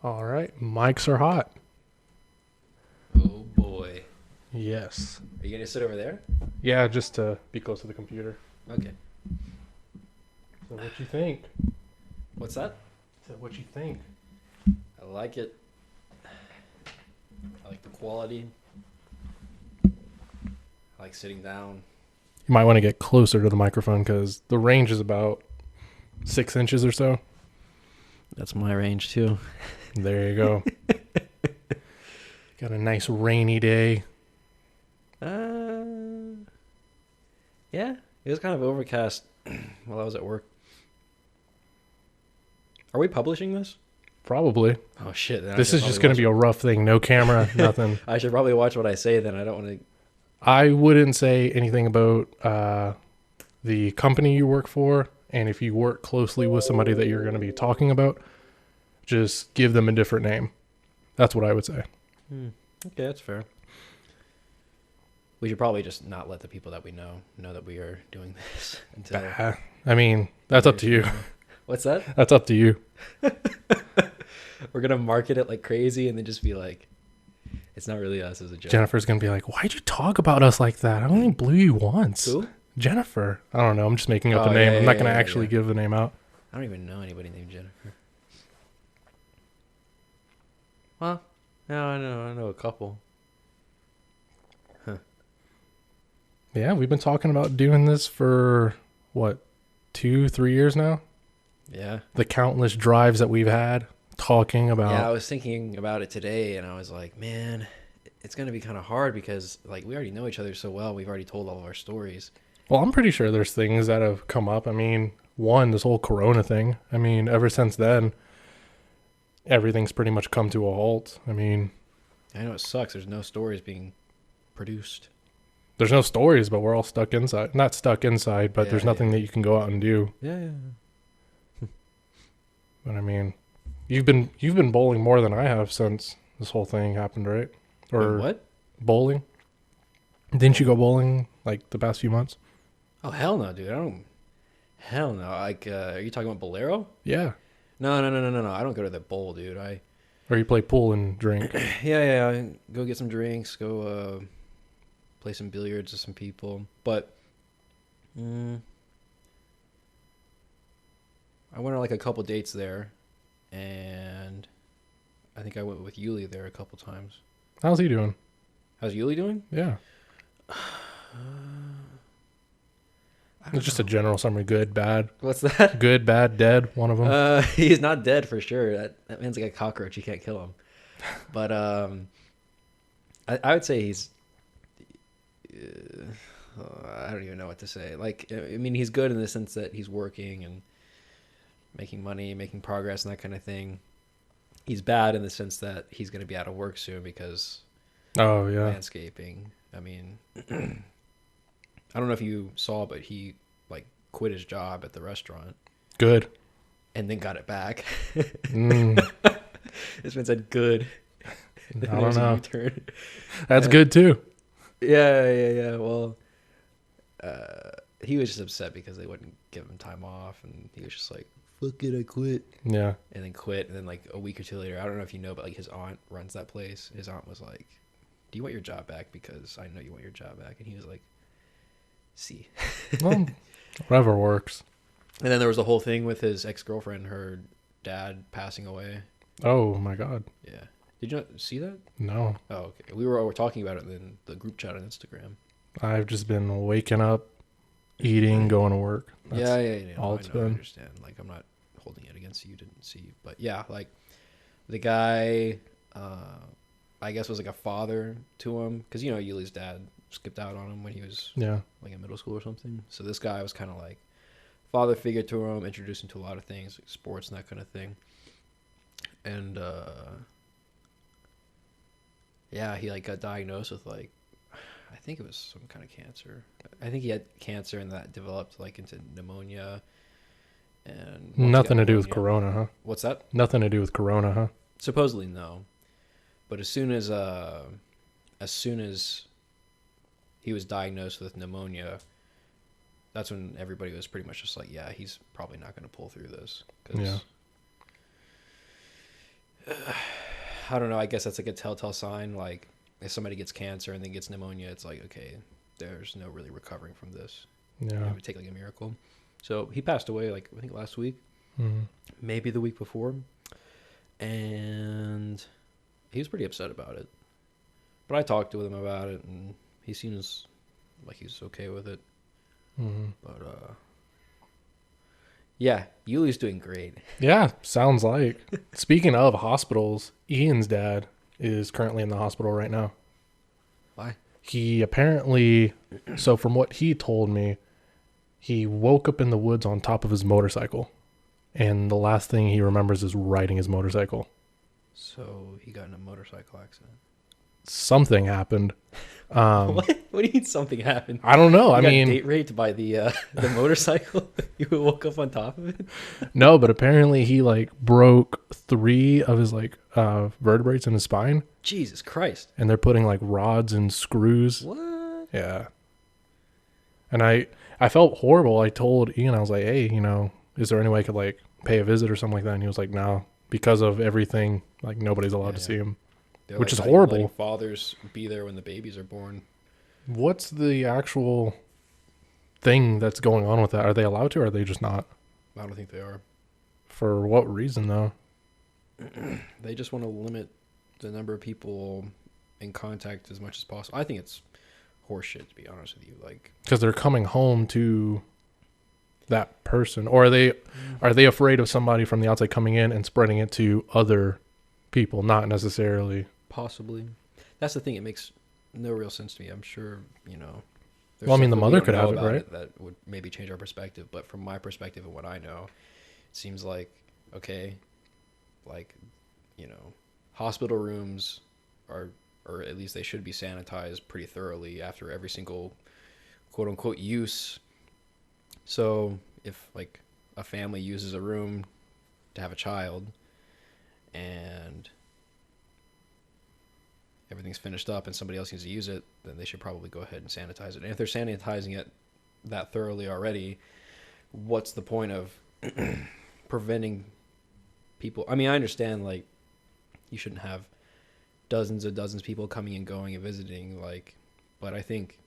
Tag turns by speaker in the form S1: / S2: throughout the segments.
S1: All right, mics are hot.
S2: Oh boy.
S1: Yes.
S2: Are you gonna sit over there?
S1: Yeah, just to be close to the computer.
S2: Okay.
S1: So what you think?
S2: What's that?
S1: So what you think?
S2: I like it. I like the quality. I like sitting down.
S1: You might want to get closer to the microphone because the range is about 6 inches or so.
S2: That's my range too.
S1: There you go. Got a nice rainy day.
S2: Yeah. It was kind of overcast while I was at work. Are we publishing this?
S1: Probably.
S2: Oh shit. Then
S1: This is just going to be a rough thing. No camera, nothing.
S2: I should probably watch what I say then. I don't want to.
S1: I wouldn't say anything about the company you work for. And if you work closely with somebody that you're going to be talking about, just give them a different name. That's what I would say.
S2: Okay, that's fair. We should probably just not let the people that we know that we are doing this until.
S1: I mean, that's up to you.
S2: What's that?
S1: That's up to you.
S2: We're gonna market it like crazy and then just be like, it's not really us as a joke.
S1: Jennifer's going to be like, why'd you talk about us like that? I only blew you once.
S2: Who?
S1: Jennifer. I don't know. I'm just making up
S2: Oh,
S1: a name.
S2: yeah,
S1: I'm not
S2: yeah,
S1: going to
S2: yeah,
S1: actually
S2: yeah.
S1: give the name out.
S2: I don't even know anybody named Jennifer. Well, no, I know a couple.
S1: Yeah, we've been talking about doing this for, what, 2-3 years now?
S2: Yeah.
S1: The countless drives that we've had talking about.
S2: Yeah, I was thinking about it today and I was like, man, it's gonna be kind of hard because like we already know each other so well. We've already told all of our stories.
S1: Well, I'm pretty sure there's things that have come up. I mean, one, this whole Corona thing. I mean, ever since then, everything's pretty much come to a halt. I mean,
S2: I know it sucks. There's no stories being produced.
S1: there's no stories, but we're all stuck inside. Not stuck inside, but
S2: Yeah,
S1: there's nothing
S2: yeah.
S1: that you can go out and do.
S2: Yeah.
S1: But I mean, you've been bowling more than I have since this whole thing happened, right? Or
S2: Wait, what?
S1: bowling? Didn't you go bowling like the past few months?
S2: Oh hell no, dude. I don't. Hell no. Like, are you talking about Bolero?
S1: Yeah.
S2: No. I don't go to the bowl, dude.
S1: Or you play pool and drink?
S2: Yeah. Go get some drinks. Go play some billiards with some people. But I went on like a couple dates there, and I think I went with Yuli there a couple times.
S1: How's he doing?
S2: How's Yuli doing?
S1: Yeah.
S2: I don't
S1: It's just a
S2: know.
S1: general summary. Good, bad.
S2: What's that?
S1: Good, bad, dead. One of them.
S2: He's not dead for sure. That man's like a cockroach. You can't kill him. But I would say he's. I don't even know what to say. Like, I mean, he's good in the sense that he's working and making money, making progress, and that kind of thing. He's bad in the sense that he's going to be out of work soon because
S1: Oh, yeah.
S2: landscaping. I mean, I don't know if you saw, but he like quit his job at the restaurant
S1: Good.
S2: and then got it back.
S1: Mm,
S2: This man said good.
S1: I
S2: Then
S1: don't
S2: there's a
S1: know.
S2: U-turn.
S1: That's
S2: Yeah.
S1: good, too.
S2: Yeah. Well, he was just upset because they wouldn't give him time off, and he was just like, "Fuck it, I quit,"
S1: Yeah.
S2: and then quit. And then like a week or two later, I don't know if you know, but like his aunt runs that place. His aunt was like, "Do you want your job back? Because I know you want your job back." And he was like, "See."
S1: Well, whatever works.
S2: And then there was the whole thing with his ex-girlfriend, her dad passing away.
S1: Oh, my God.
S2: Yeah. Did you not see that?
S1: No.
S2: Oh, okay. We were talking about it in the group chat on Instagram.
S1: I've just been waking up, eating, going to work. That's
S2: Yeah.
S1: all
S2: I
S1: it's
S2: know, I
S1: been.
S2: understand. Like, I'm not holding it against you. Didn't see, but yeah, like the guy, I guess was like a father to him because you know Yuli's dad skipped out on him when he was
S1: Yeah.
S2: like in middle school or something. So this guy was kind of like father figure to him, introduced him to a lot of things, like sports and that kind of thing. And yeah, he like got diagnosed with like I think it was some kind of cancer. I think he had cancer and that developed like into pneumonia. And once he got
S1: Nothing to do with
S2: pneumonia-
S1: Corona, huh?
S2: What's that?
S1: Nothing to do with Corona, huh?
S2: Supposedly no, but as soon as he was diagnosed with pneumonia, that's when everybody was pretty much just like, yeah, he's probably not going to pull through this. 'Cause
S1: Yeah.
S2: I don't know. I guess that's like a telltale sign. Like if somebody gets cancer and then gets pneumonia, it's like, okay, there's no really recovering from this.
S1: Yeah.
S2: It would take like a miracle. So he passed away like I think last week,
S1: Mhm.
S2: maybe the week before, and he was pretty upset about it. But I talked to him about it, and he seems like he's okay with it.
S1: Mhm.
S2: But yeah, Yuli's doing great.
S1: Yeah, sounds like. Speaking of hospitals, Ian's dad is currently in the hospital right now.
S2: Why?
S1: He apparently, so from what he told me, he woke up in the woods on top of his motorcycle. And the last thing he remembers is riding his motorcycle.
S2: So he got in a motorcycle accident.
S1: Something happened.
S2: What? What do you mean something happened?
S1: I don't know.
S2: You
S1: I
S2: got
S1: mean,
S2: date raped by the motorcycle. You woke up on top of it.
S1: no, but apparently he like broke 3 of his like vertebrae in his spine,
S2: Jesus Christ!
S1: and they're putting like rods and screws.
S2: What?
S1: Yeah. And I felt horrible. I told Ian, I was like, hey, is there any way I could like pay a visit or something like that? And he was like, no, because of everything, like nobody's allowed to see him.
S2: They're
S1: Which is
S2: letting
S1: horrible.
S2: fathers be there when the babies are born.
S1: What's the actual thing that's going on with that? Are they allowed to, or are they just not?
S2: I don't think they are.
S1: For what reason, though?
S2: They just want to limit the number of people in contact as much as possible. I think it's horseshit, to be honest with you. Like,
S1: Because they're coming home to that person, or are they afraid of somebody from the outside coming in and spreading it to other people? Not necessarily.
S2: possibly. That's the thing. It makes no real sense to me. I'm sure, there's
S1: Well, I mean,
S2: stuff
S1: the
S2: that we
S1: mother
S2: don't
S1: could
S2: know
S1: have it,
S2: about
S1: right?
S2: That would maybe change our perspective. But from my perspective and what I know, it seems like, okay, like, hospital rooms are, or at least they should be sanitized pretty thoroughly after every single quote unquote use. So if like a family uses a room to have a child and everything's finished up and somebody else needs to use it, then they should probably go ahead and sanitize it. And if they're sanitizing it that thoroughly already, what's the point of preventing people? I mean, I understand, like, you shouldn't have dozens of people coming and going and visiting, like, but I think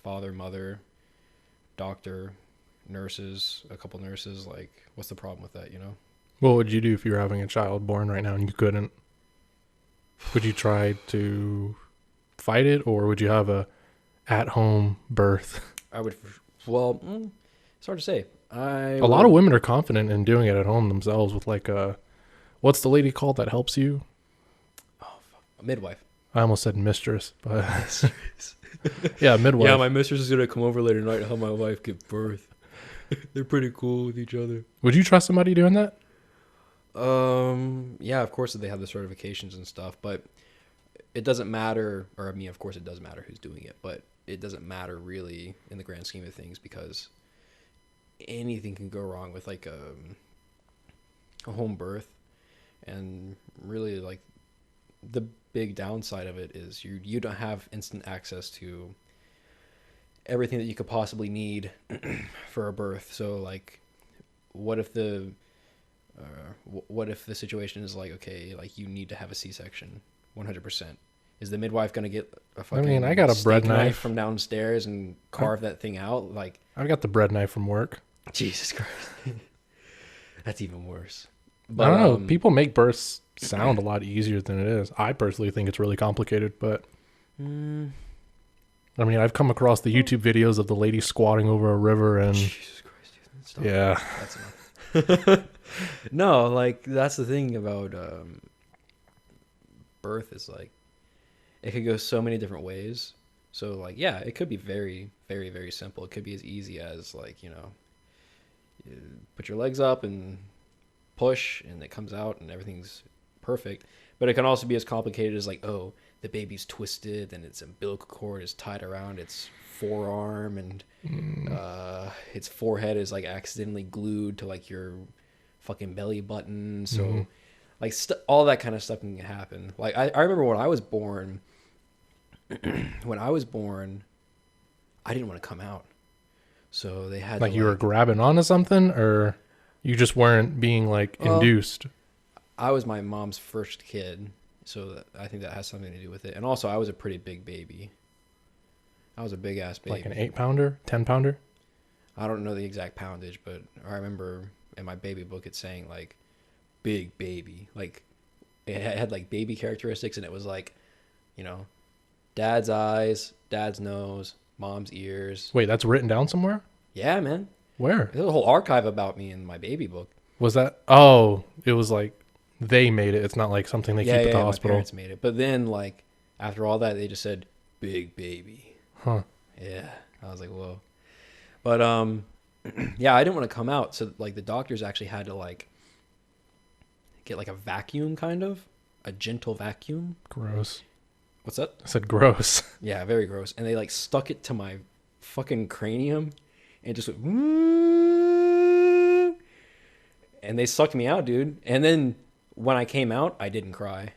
S2: father, mother, doctor, nurses, a couple nurses, like, what's the problem with that,
S1: What would you do if you were having a child born right now and you couldn't? Would you try to fight it, or would you have a at-home birth?
S2: I would, well, it's hard to say.
S1: A lot of women are confident in doing it at home themselves with like what's the lady called that helps you?
S2: A midwife.
S1: I almost said mistress, but yeah, midwife.
S2: Yeah, my mistress is gonna come over later tonight to help my wife give birth. They're pretty cool with each other.
S1: Would you trust somebody doing that?
S2: Yeah, of course they have the certifications and stuff, but it doesn't matter, or I mean, of course it does matter who's doing it, but it doesn't matter really in the grand scheme of things, because anything can go wrong with like a home birth. And really, like, the big downside of it is you don't have instant access to everything that you could possibly need for a birth. So like, what if the situation is like, okay, like you need to have a C-section 100%? Is the midwife going to get a fucking
S1: I got a
S2: steak
S1: bread knife
S2: from downstairs and carve that thing out? Like,
S1: I've got the bread knife from work.
S2: Jesus Christ. That's even worse.
S1: But, I don't know. People make births sound a lot easier than it is. I personally think it's really complicated, but I mean, I've come across the YouTube videos of the lady squatting over a river and
S2: Jesus Christ, dude, stop.
S1: yeah.
S2: That's enough. No, like, that's the thing about birth is like, it could go so many different ways. So like, yeah, it could be very, very, very simple. It could be as easy as like, you put your legs up and push and it comes out and everything's perfect. But it can also be as complicated as like, oh, the baby's twisted and its umbilical cord is tied around its forearm and its forehead is like accidentally glued to like your fucking belly button. So like all that kind of stuff can happen. Like I remember when I was born, I didn't want to come out. So they had
S1: Like
S2: to,
S1: you were grabbing onto something, or you just weren't being like induced?
S2: I was my mom's first kid, so I think that has something to do with it. And also, I was a pretty big baby. I was a big ass baby.
S1: Like an 8-pounder, 10-pounder?
S2: I don't know the exact poundage, but I remember in my baby book it's saying like big baby. Like it had like baby characteristics, and it was like, you know, dad's eyes, dad's nose, mom's ears.
S1: Wait, that's written down somewhere?
S2: Yeah, man.
S1: Where?
S2: There's a whole archive about me in my baby book.
S1: Was that? Oh, it was like they made it. It's not like something they keep at the
S2: My
S1: hospital.
S2: parents made it. But then, like, after all that, they just said, big baby.
S1: Huh.
S2: Yeah. I was like, whoa. But, yeah, I didn't want to come out. So, like, the doctors actually had to, like, get, like, a vacuum, kind of. A gentle vacuum.
S1: Gross.
S2: What's that?
S1: I said gross.
S2: Yeah, very gross. And they, like, stuck it to my fucking cranium and just went, and they sucked me out, dude. And then when I came out, I didn't cry.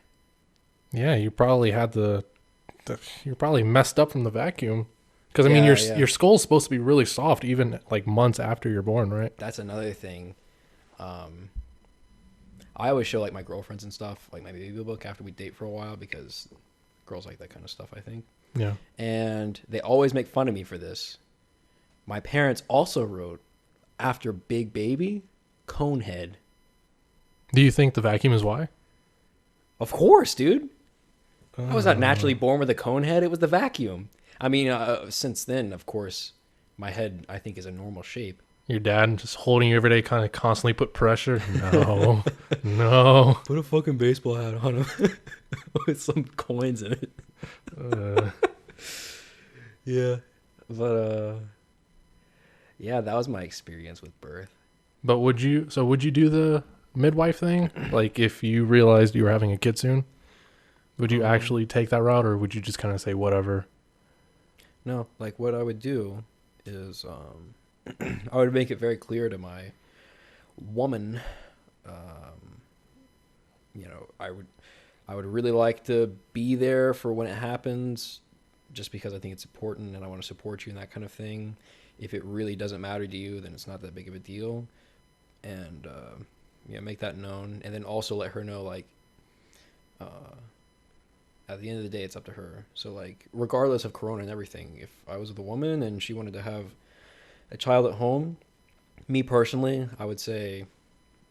S1: Yeah, you probably had you're probably messed up from the vacuum. Because I mean, your skull's supposed to be really soft, even like months after you're born, right?
S2: That's another thing. I always show like my girlfriends and stuff, like my baby book, after we date for a while, because girls like that kind of stuff, I think.
S1: Yeah.
S2: And they always make fun of me for this. My parents also wrote, after big baby, conehead.
S1: Do you think the vacuum is why?
S2: Of course, dude. I was not naturally born with a cone head. It was the vacuum. I mean, since then, of course, my head, I think, is a normal shape.
S1: Your dad just holding you every day, kind of constantly put pressure? No. No.
S2: Put a fucking baseball hat on him with some coins in it. Yeah. But, yeah, that was my experience with birth.
S1: But would you do the midwife thing? Like if you realized you were having a kid soon, would you actually take that route, or would you just kind of say whatever?
S2: No, like what I would do is I would make it very clear to my woman, you know, I would really like to be there for when it happens, just because I think it's important and I want to support you and that kind of thing. If it really doesn't matter to you, then it's not that big of a deal. And yeah, make that known, and then also let her know, like, at the end of the day, it's up to her. So, like, regardless of Corona and everything, if I was with a woman and she wanted to have a child at home, me personally, I would say,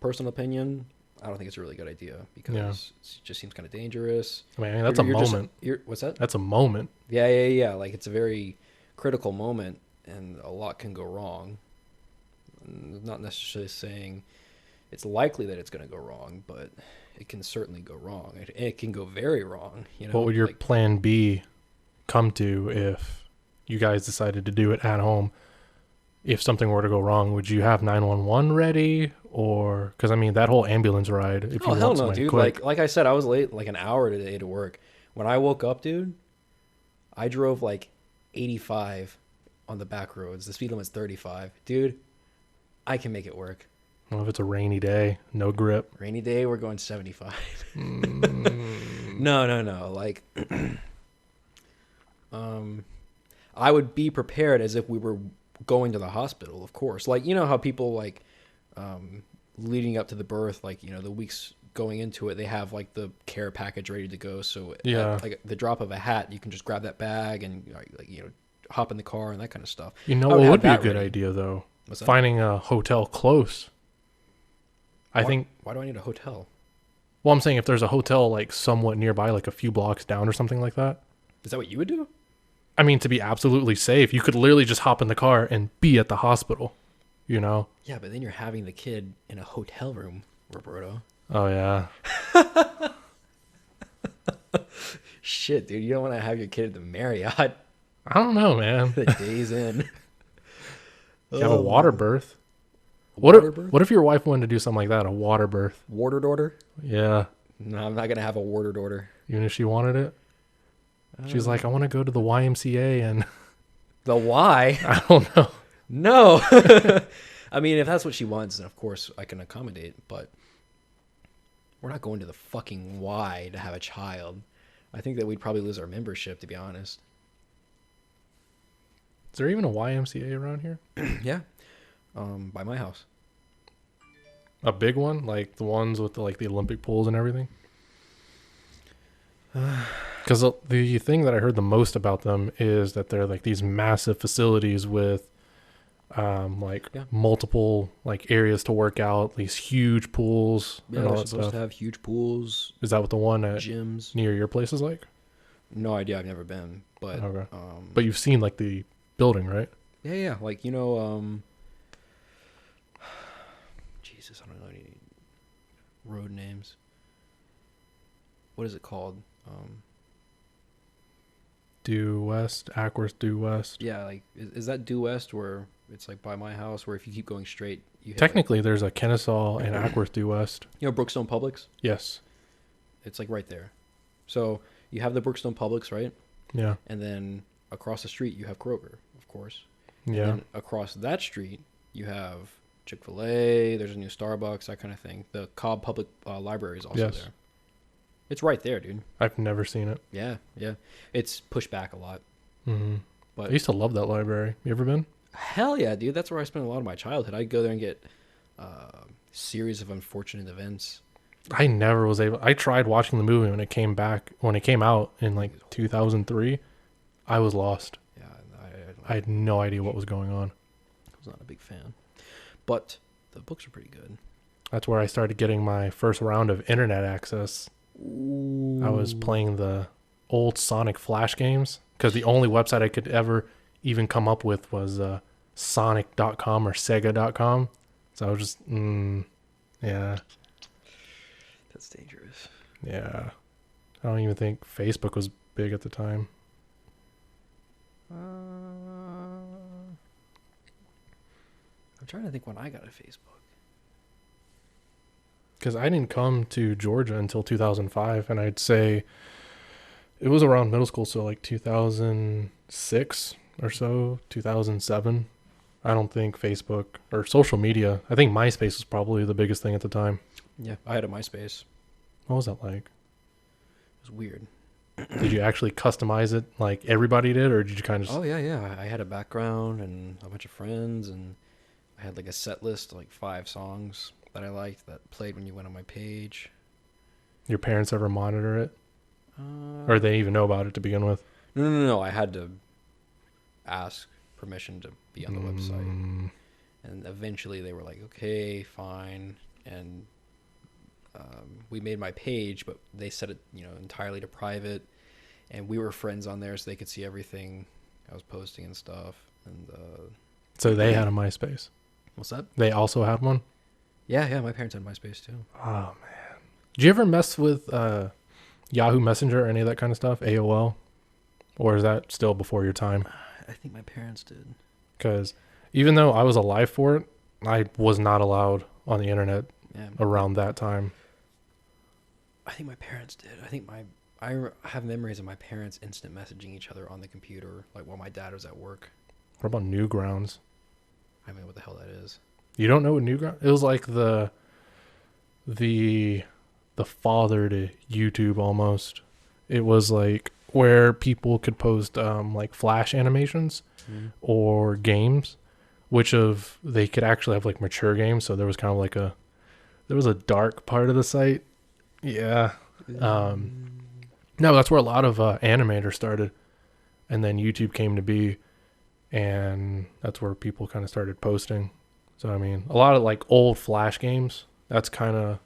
S2: personal opinion, I don't think it's a really good idea, because it just seems kind of dangerous.
S1: I mean, that's a moment.
S2: What's that?
S1: That's a moment.
S2: Yeah. Like, it's a very critical moment, and a lot can go wrong. Not necessarily saying it's likely that it's going to go wrong, but it can certainly go wrong. It can go very wrong. You know,
S1: what would your plan B come to if you guys decided to do it at home? If something were to go wrong, would you have 911 ready? Or because I mean that whole ambulance ride. If you
S2: hell no, dude. Quick. Like I said, I was late like an hour today to work. When I woke up, dude, I drove like 85 on the back roads. The speed limit's 35, dude. I can make it work.
S1: Well, if it's a rainy day, no grip.
S2: Rainy day, we're going 75. No. Like, I would be prepared as if we were going to the hospital, of course. Like, you know how people, like, leading up to the birth, like, you know, the weeks going into it, they have, like, the care package ready to go. So, at, like, the drop of a hat, you can just grab that bag and, like, you know, hop in the car and that kind of stuff.
S1: You know what would be a good idea, though? Finding a hotel close. I think.
S2: Why do I need a hotel?
S1: Well, I'm saying if there's a hotel like somewhat nearby, like a few blocks down or something like that.
S2: Is that what you would do?
S1: I mean, to be absolutely safe, you could literally just hop in the car and be at the hospital, you know?
S2: Yeah, but then you're having the kid in a hotel room, Roberto.
S1: Oh, yeah.
S2: Shit, dude, you don't want to have your kid at the Marriott.
S1: I don't know, man.
S2: The Days Inn.
S1: You have a water birth. What if your wife wanted to do something like that, a water birth?
S2: Water daughter?
S1: Yeah.
S2: No, I'm not going to have a water daughter.
S1: Even if she wanted it? She's like, I want to go to the YMCA and...
S2: The Y?
S1: I don't know.
S2: No. I mean, if that's what she wants, then of course I can accommodate, but we're not going to the fucking Y to have a child. I think that we'd probably lose our membership, to be honest.
S1: Is there even a YMCA around here?
S2: Yeah. By my house.
S1: A big one, like the ones with the Olympic pools and everything. Because the thing that I heard the most about them is that they're like these massive facilities with
S2: Yeah.
S1: multiple like areas to work out, these huge pools
S2: Yeah,
S1: and all
S2: they're
S1: that
S2: supposed
S1: stuff.
S2: to have huge pools,
S1: Is that what the one at
S2: gyms.
S1: near your place is like?
S2: No idea. I've never been, but
S1: Okay. But you've seen like the building, right?
S2: yeah. Like Jesus, I don't know any road names. What is it called?
S1: Due West, Ackworth Due West.
S2: Yeah, like is that due west where it's like by my house where if you keep going straight you hit
S1: Technically, there's a Kennesaw and Ackworth Due West.
S2: Brookstone Publix?
S1: Yes.
S2: It's like right there. So you have the Brookstone Publix, right?
S1: Yeah.
S2: And then across the street you have Kroger, of course. And
S1: Yeah.
S2: then across that street you have Chick-fil-A, there's a new Starbucks, that kind of thing. The Cobb Public Library is also
S1: Yes.
S2: there. It's right there, dude.
S1: I've never seen it.
S2: Yeah. It's pushed back a lot.
S1: Hmm.
S2: But
S1: I used to love that library. You ever been?
S2: hell yeah, dude. That's where I spent a lot of my childhood. I'd go there and get series of unfortunate events.
S1: I never was able. I tried watching the movie when it came out in like 2003. I was lost.
S2: Yeah,
S1: I had no idea what was going on.
S2: I was not a big fan. But the books are pretty good.
S1: That's where I started getting my first round of internet access. I was playing the old Sonic Flash games because the only website I could ever even come up with was Sonic.com or Sega.com. So I was just, yeah,
S2: That's dangerous.
S1: yeah. I don't even think Facebook was big at the time.
S2: I'm trying to think when I got a Facebook.
S1: Because I didn't come to Georgia until 2005, and I'd say it was around middle school, so like 2006 or so, 2007. I don't think Facebook or social media. I think MySpace was probably the biggest thing at the time.
S2: Yeah, I had a MySpace.
S1: What was that like?
S2: It was weird.
S1: Did you actually customize it like everybody did, or did you kind of just...
S2: Oh yeah. I had a background and a bunch of friends, and I had like a set list, like 5 songs that I liked that played when you went on my page.
S1: your parents ever monitor it, or they even know about it to begin with?
S2: No. I had to ask permission to be on the website, and eventually they were like, "Okay, fine." And we made my page, but they set it, entirely to private, and we were friends on there, so they could see everything I was posting and stuff. And
S1: So they had a MySpace.
S2: what's that?
S1: They also had one.
S2: Yeah. My parents had MySpace too.
S1: Oh man, did you ever mess with Yahoo Messenger or any of that kind of stuff? AOL, or is that still before your time?
S2: I think my parents did.
S1: Because even though I was alive for it, I was not allowed on the internet
S2: Yeah.
S1: around that time.
S2: I think my parents did. I have memories of my parents instant messaging each other on the computer, like while my dad was at work.
S1: What about Newgrounds?
S2: I don't know what the hell that is.
S1: You don't know what Newgrounds? It was like the father to YouTube almost. It was like where people could post like Flash animations or games, they could actually have like mature games. So there was kind of like there was a dark part of the site. Yeah. No, that's where a lot of animators started, and then YouTube came to be, and that's where people kind of started posting. So I mean, a lot of like old Flash games, that's kind of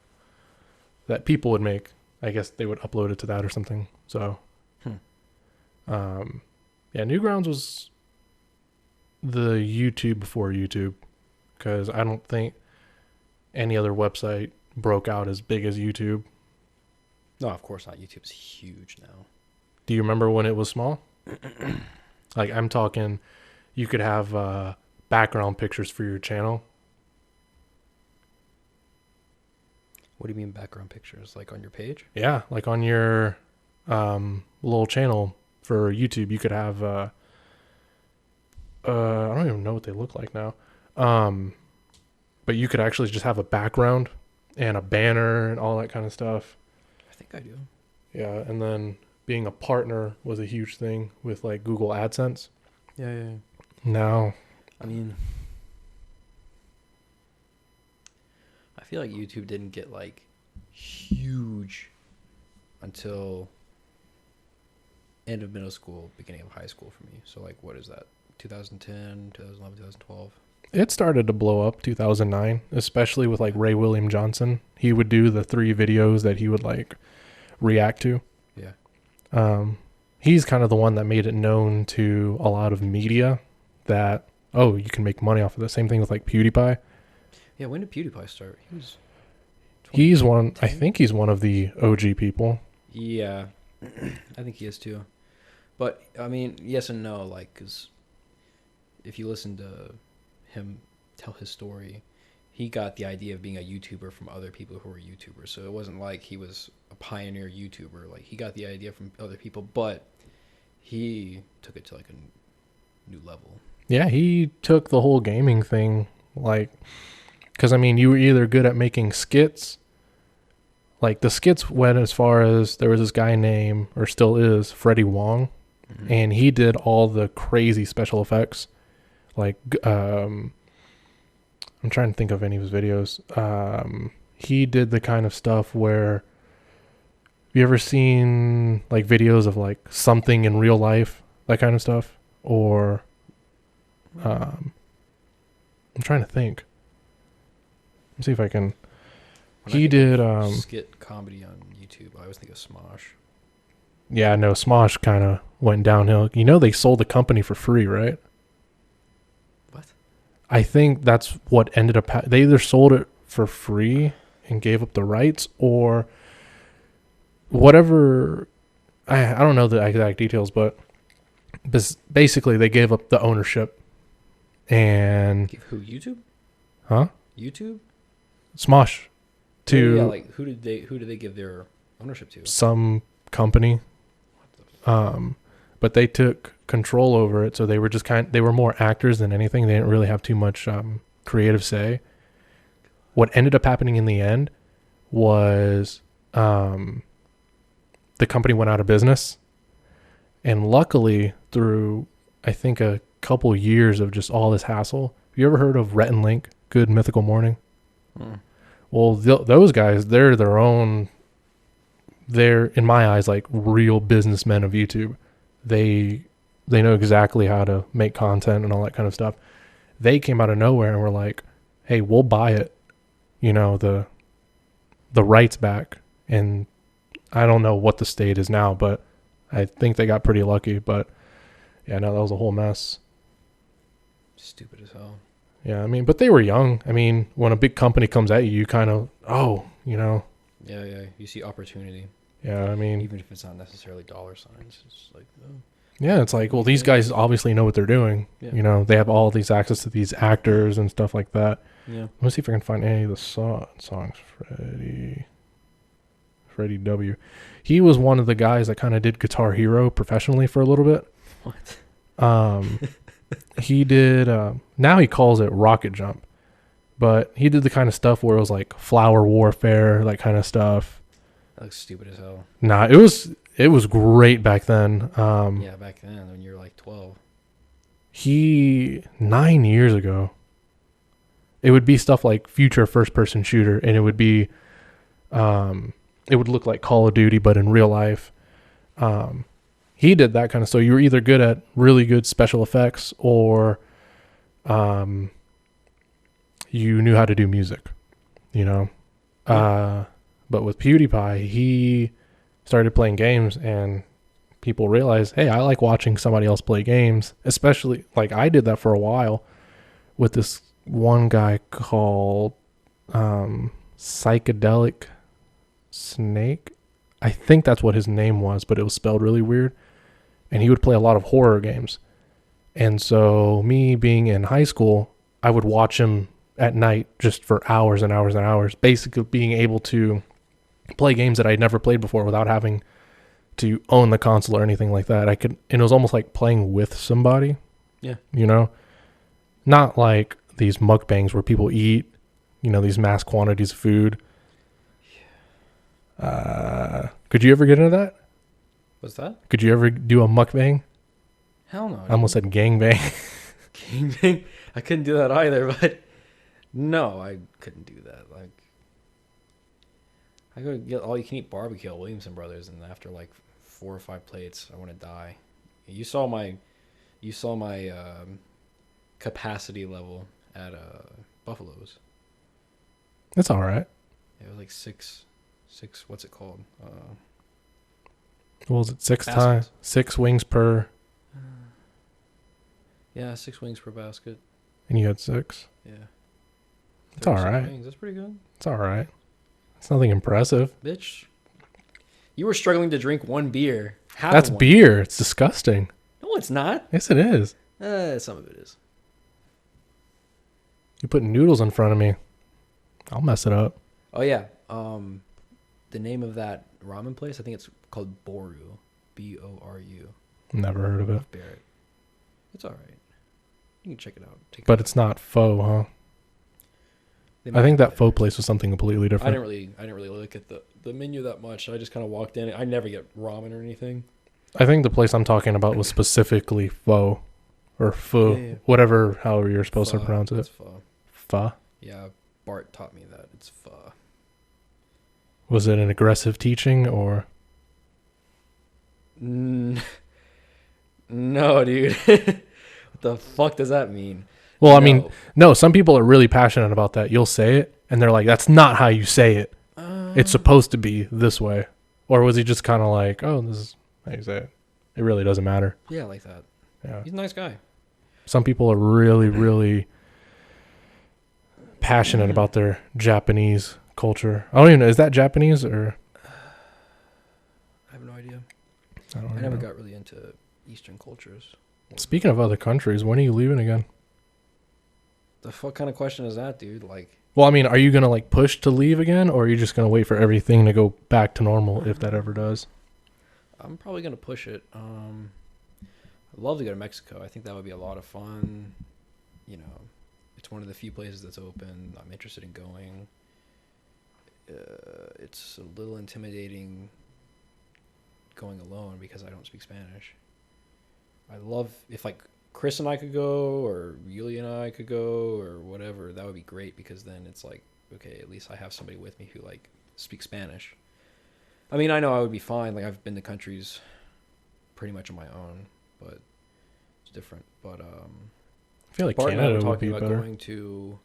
S1: that people would make. I guess they would upload it to that or something. So, yeah, Newgrounds was the YouTube before YouTube, because I don't think any other website broke out as big as YouTube.
S2: No, of course not. YouTube's huge now.
S1: Do you remember when it was small? Like I'm talking, you could have background pictures for your channel.
S2: What do you mean background pictures? Like on your page?
S1: Yeah, like on your little channel for YouTube, you could have I don't even know what they look like now. But you could actually just have a background and a banner and all that kind of stuff.
S2: I think I do.
S1: Yeah, and then being a partner was a huge thing with like Google AdSense.
S2: Yeah.
S1: Now,
S2: I mean, I feel like YouTube didn't get like huge until end of middle school, beginning of high school for me. So like, what is that? 2010, 2011, 2012.
S1: It started to blow up 2009, especially with like Ray William Johnson. He would do the 3 videos that he would like react to.
S2: Yeah.
S1: He's kind of the one that made it known to a lot of media that, oh, you can make money off of the same thing with like PewDiePie.
S2: Yeah, when did PewDiePie start?
S1: He's one, I
S2: 2010?
S1: think he's one of the OG people.
S2: Yeah, I think he is too. But I mean, yes and no. Like, because if you listen to him tell his story, he got the idea of being a YouTuber from other people who were YouTubers. So it wasn't like he was a pioneer YouTuber. Like, he got the idea from other people, but he took it to like a new level.
S1: Yeah, he took the whole gaming thing, like, because I mean, you were either good at making skits. Like the skits went as far as there was this guy named, or still is, Freddie Wong, and he did all the crazy special effects. Like, I'm trying to think of any of his videos. He did the kind of stuff where, have you ever seen like videos of like something in real life, that kind of stuff? Or, I'm trying to think. Let's see if I can.
S2: When I
S1: He
S2: think of
S1: did,
S2: skit comedy on YouTube, I always think of Smosh.
S1: yeah, no, Smosh kind of went downhill. You know, they sold the company for free, right?
S2: What?
S1: I think that's what ended up. They either sold it for free and gave up the rights, or whatever. I don't know the exact details, but basically they gave up the ownership. And
S2: Give who? YouTube?
S1: huh?
S2: YouTube?
S1: Smosh to
S2: Yeah, like who did they give their ownership to?
S1: some company. But they took control over it, so they were just they were more actors than anything. They didn't really have too much creative say. What ended up happening in the end was the company went out of business, and luckily through I think a couple years of just all this hassle. Have you ever heard of Rhett and Link? Good Mythical Morning. Well, those guys, they're their own. They're, in my eyes, like real businessmen of YouTube. They know exactly how to make content and all that kind of stuff. They came out of nowhere and were like, "Hey, we'll buy it, you know, the rights back." And I don't know what the state is now, but I think they got pretty lucky. But yeah, no, that was a whole mess.
S2: Stupid as hell.
S1: Yeah, I mean, but they were young. I mean, when a big company comes at you, you kind of, you know.
S2: Yeah, yeah. You see opportunity,
S1: Yeah, I mean,
S2: even if it's not necessarily dollar signs. It's like, oh,
S1: yeah, it's like, well, these guys obviously know what they're doing.
S2: Yeah.
S1: You know, they have all these access to these actors and stuff like that.
S2: yeah.
S1: Let me see if I can find any of the songs. Freddie W. He was one of the guys that kind of did Guitar Hero professionally for a little bit.
S2: What?
S1: He did, now he calls it Rocket Jump, but he did the kind of stuff where it was like Flower Warfare, that kind of stuff.
S2: That looks stupid as hell.
S1: Nah, it was great back then.
S2: Yeah, back then when you were like 12.
S1: 9 years ago, it would be stuff like future first person shooter, and it would be, it would look like Call of Duty, but in real life. He did that kind of stuff. You were either good at really good special effects, or you knew how to do music, you know.
S2: Yeah.
S1: But with PewDiePie, he started playing games, and people realized, hey, I like watching somebody else play games. Especially, like, I did that for a while with this one guy called Psychedelic Snake. I think that's what his name was, but it was spelled really weird. And he would play a lot of horror games. And so me being in high school, I would watch him at night just for hours and hours and hours, basically being able to play games that I'd never played before without having to own the console or anything like that. And it was almost like playing with somebody.
S2: Yeah.
S1: You know? Not like these mukbangs where people eat, you know, these mass quantities of food. Could you ever get into that?
S2: What's that?
S1: Could you ever do a mukbang?
S2: Hell no.
S1: I almost said gangbang.
S2: Gangbang. I couldn't do that either, but no, I couldn't do that. Like, I go get all you can eat barbecue at Williamson Brothers, and after like 4 or 5 plates, I want to die. You saw my capacity level at Buffalo's.
S1: It's all right.
S2: It was like six. What's it called?
S1: What was it? Six
S2: Baskets.
S1: times, 6 wings per,
S2: Yeah, 6 wings per basket.
S1: and you had 6.
S2: Yeah.
S1: It's all
S2: 36
S1: right.
S2: Wings. That's pretty good.
S1: It's all right. It's nothing impressive.
S2: Bitch. You were struggling to drink one beer. Half
S1: That's
S2: of one.
S1: beer. It's disgusting.
S2: No, it's not.
S1: Yes, it is.
S2: Some of it is.
S1: You put noodles in front of me, I'll mess it up.
S2: Oh yeah. The name of that ramen place, I think it's called Boru. Boru.
S1: Never heard of it.
S2: Barrett. It's all right. You can check it out. Take
S1: But it's not pho, huh? I think that pho place was something completely different.
S2: I didn't really look at the menu that much. I just kind of walked in. I never get ramen or anything.
S1: I think the place I'm talking about was specifically pho, or pho,
S2: Yeah.
S1: whatever, however you're supposed to
S2: Pho.
S1: pronounce
S2: It's
S1: it.
S2: pho.
S1: Pho.
S2: Yeah, Bart taught me that. It's pho.
S1: Was it an aggressive teaching or?
S2: No, dude. What the fuck does that mean?
S1: Well, I mean, no. Some people are really passionate about that. You'll say it, and they're like, "That's not how you say it. It's supposed to be this way." Or was he just kind of like, "Oh, this is how you say it. It really doesn't matter."
S2: Yeah, like that.
S1: Yeah.
S2: He's a nice guy.
S1: Some people are really, really passionate about their Japanese culture. I don't even know. Is that Japanese or?
S2: I have no idea.
S1: I don't
S2: I never
S1: know.
S2: got really into Eastern cultures.
S1: Speaking of other countries, when are you leaving again?
S2: The fuck kind of question is that, dude? Like,
S1: Well, I mean, are you going to like push to leave again, or are you just going to wait for everything to go back to normal if that ever does?
S2: I'm probably gonna push it. I'd love to go to Mexico. I think that would be a lot of fun. You know, it's one of the few places that's open. I'm interested in going. It's a little intimidating going alone because I don't speak Spanish. I love if like Chris and I could go, or Yulia and I could go, or whatever. That would be great because then it's like, okay, at least I have somebody with me who like speaks Spanish. I mean, I know I would be fine. Like I've been to countries pretty much on my own, but it's different. But
S1: I feel like
S2: Bart and I were
S1: Canada would be
S2: talking about
S1: better.
S2: going to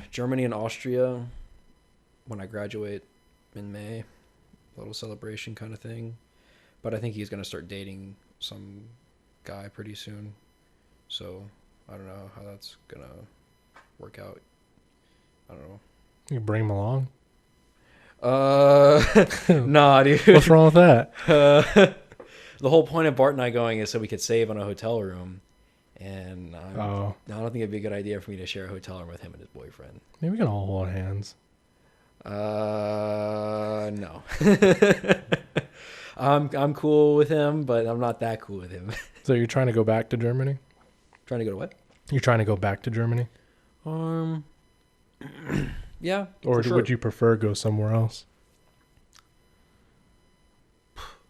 S2: Germany and Austria when I graduate in May. A little celebration kind of thing. But I think he's going to start dating some guy pretty soon. So I don't know how that's going to work out. I don't know.
S1: You can bring them along.
S2: Nah, dude.
S1: What's wrong with that?
S2: The whole point of Bart and I going is so we could save on a hotel room. And I
S1: Oh,
S2: don't think it'd be a good idea for me to share a hotel room with him and his boyfriend.
S1: maybe we can all hold hands.
S2: No. I'm cool with him, but I'm not that cool with him.
S1: So you're trying to go back to Germany?
S2: Trying to go to what?
S1: You're trying to go back to Germany?
S2: Yeah.
S1: Or
S2: for sure.
S1: would you prefer go somewhere else?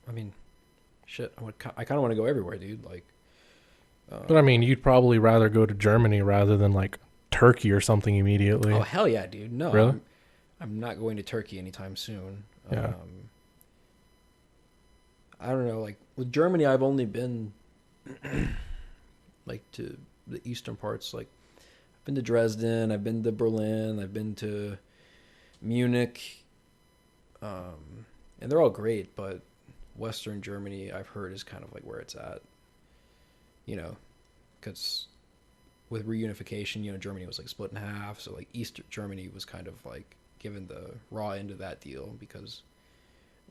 S2: I mean, shit. I kind of want to go everywhere, dude. Like.
S1: But I mean, you'd probably rather go to Germany rather than like Turkey or something immediately.
S2: Oh hell yeah, dude! No,
S1: Really?
S2: I'm not going to Turkey anytime soon.
S1: Yeah.
S2: I don't know. Like with Germany, I've only been like to the eastern parts. Like I've been to Dresden, I've been to Berlin, I've been to Munich, and they're all great. But Western Germany, I've heard, is kind of like where it's at. You know, because with reunification, you know, Germany was like split in half. So like East Germany was kind of like given the raw end of that deal because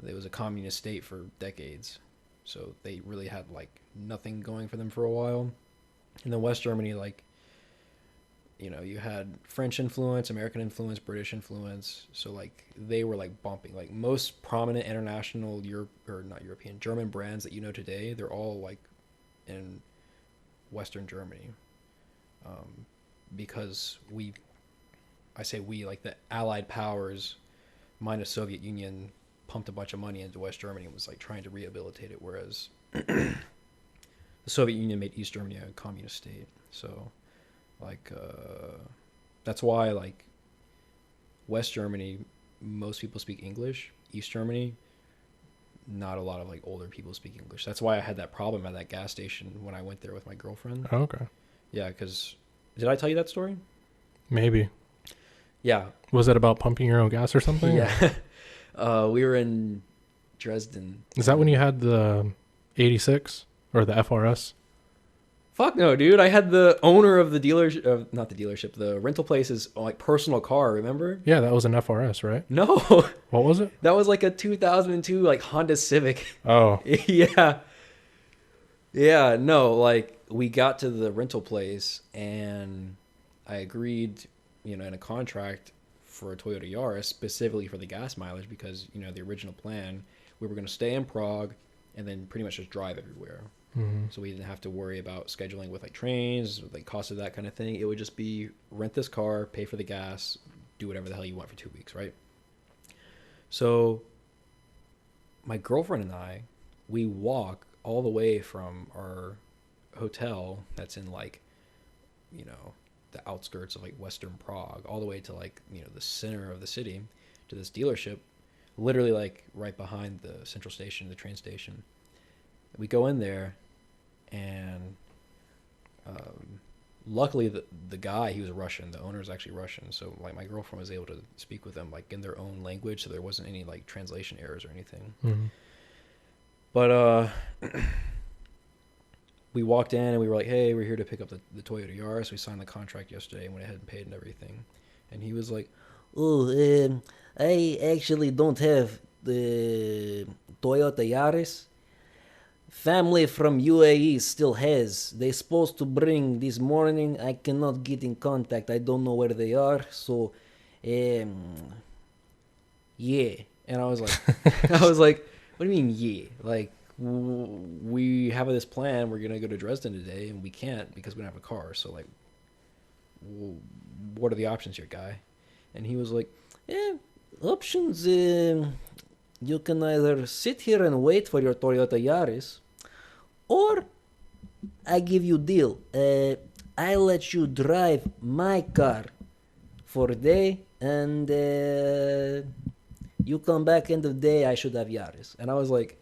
S2: it was a communist state for decades. So they really had like nothing going for them for a while. And then West Germany, like, you know, you had French influence, American influence, British influence. So like they were like bumping, like most prominent international German brands that you know today, they're all like in Western Germany, because I say we, like the Allied powers minus Soviet Union pumped a bunch of money into West Germany and was like trying to rehabilitate it, whereas the Soviet Union made East Germany a communist state. So like that's why like West Germany, most people speak English. East Germany, not a lot of like older people speak English. That's why I had that problem at that gas station when I went there with my girlfriend.
S1: Oh, okay.
S2: Yeah, because did I tell you that story?
S1: Maybe.
S2: Yeah.
S1: Was it about pumping your own gas or something?
S2: Yeah. We were in Dresden.
S1: Is that when you had the 86 or the FRS?
S2: Fuck no, dude. I had the owner of the dealership, not the dealership, the rental place's like personal car, remember?
S1: Yeah, that was an FRS, right?
S2: No.
S1: What was it?
S2: That was like a 2002 like Honda Civic.
S1: Oh.
S2: Yeah. Yeah, no, like we got to the rental place and I agreed, in a contract for a Toyota Yaris specifically for the gas mileage because, the original plan, we were going to stay in Prague and then pretty much just drive everywhere.
S1: Mm-hmm.
S2: So we didn't have to worry about scheduling with like trains, like cost of that kind of thing. It would just be rent this car, pay for the gas, do whatever the hell you want for 2 weeks, right? So my girlfriend and I, we walk all the way from our hotel that's in like, the outskirts of like Western Prague, all the way to like, the center of the city to this dealership, literally like right behind the central station, the train station. We go in there and luckily the guy, he was Russian, the owner is actually Russian, so like my girlfriend was able to speak with them like in their own language, so there wasn't any like translation errors or anything.
S1: Mm-hmm.
S2: But we walked in and we were like, hey, we're here to pick up the Toyota Yaris. We signed the contract yesterday and went ahead and paid and everything. And he was like,
S3: Oh, I actually don't have the Toyota Yaris. Family from UAE still has. They supposed to bring this morning. I cannot get in contact. I don't know where they are. So, yeah.
S2: and I was like, what do you mean, yeah? Like, we have this plan. We're going to go to Dresden today and we can't because we don't have a car. So like, what are the options here, guy? And he was like,
S3: Options. You can either sit here and wait for your Toyota Yaris, or I give you deal. I let you drive my car for a day, and you come back end of the day. I should have Yaris.
S2: and I was like,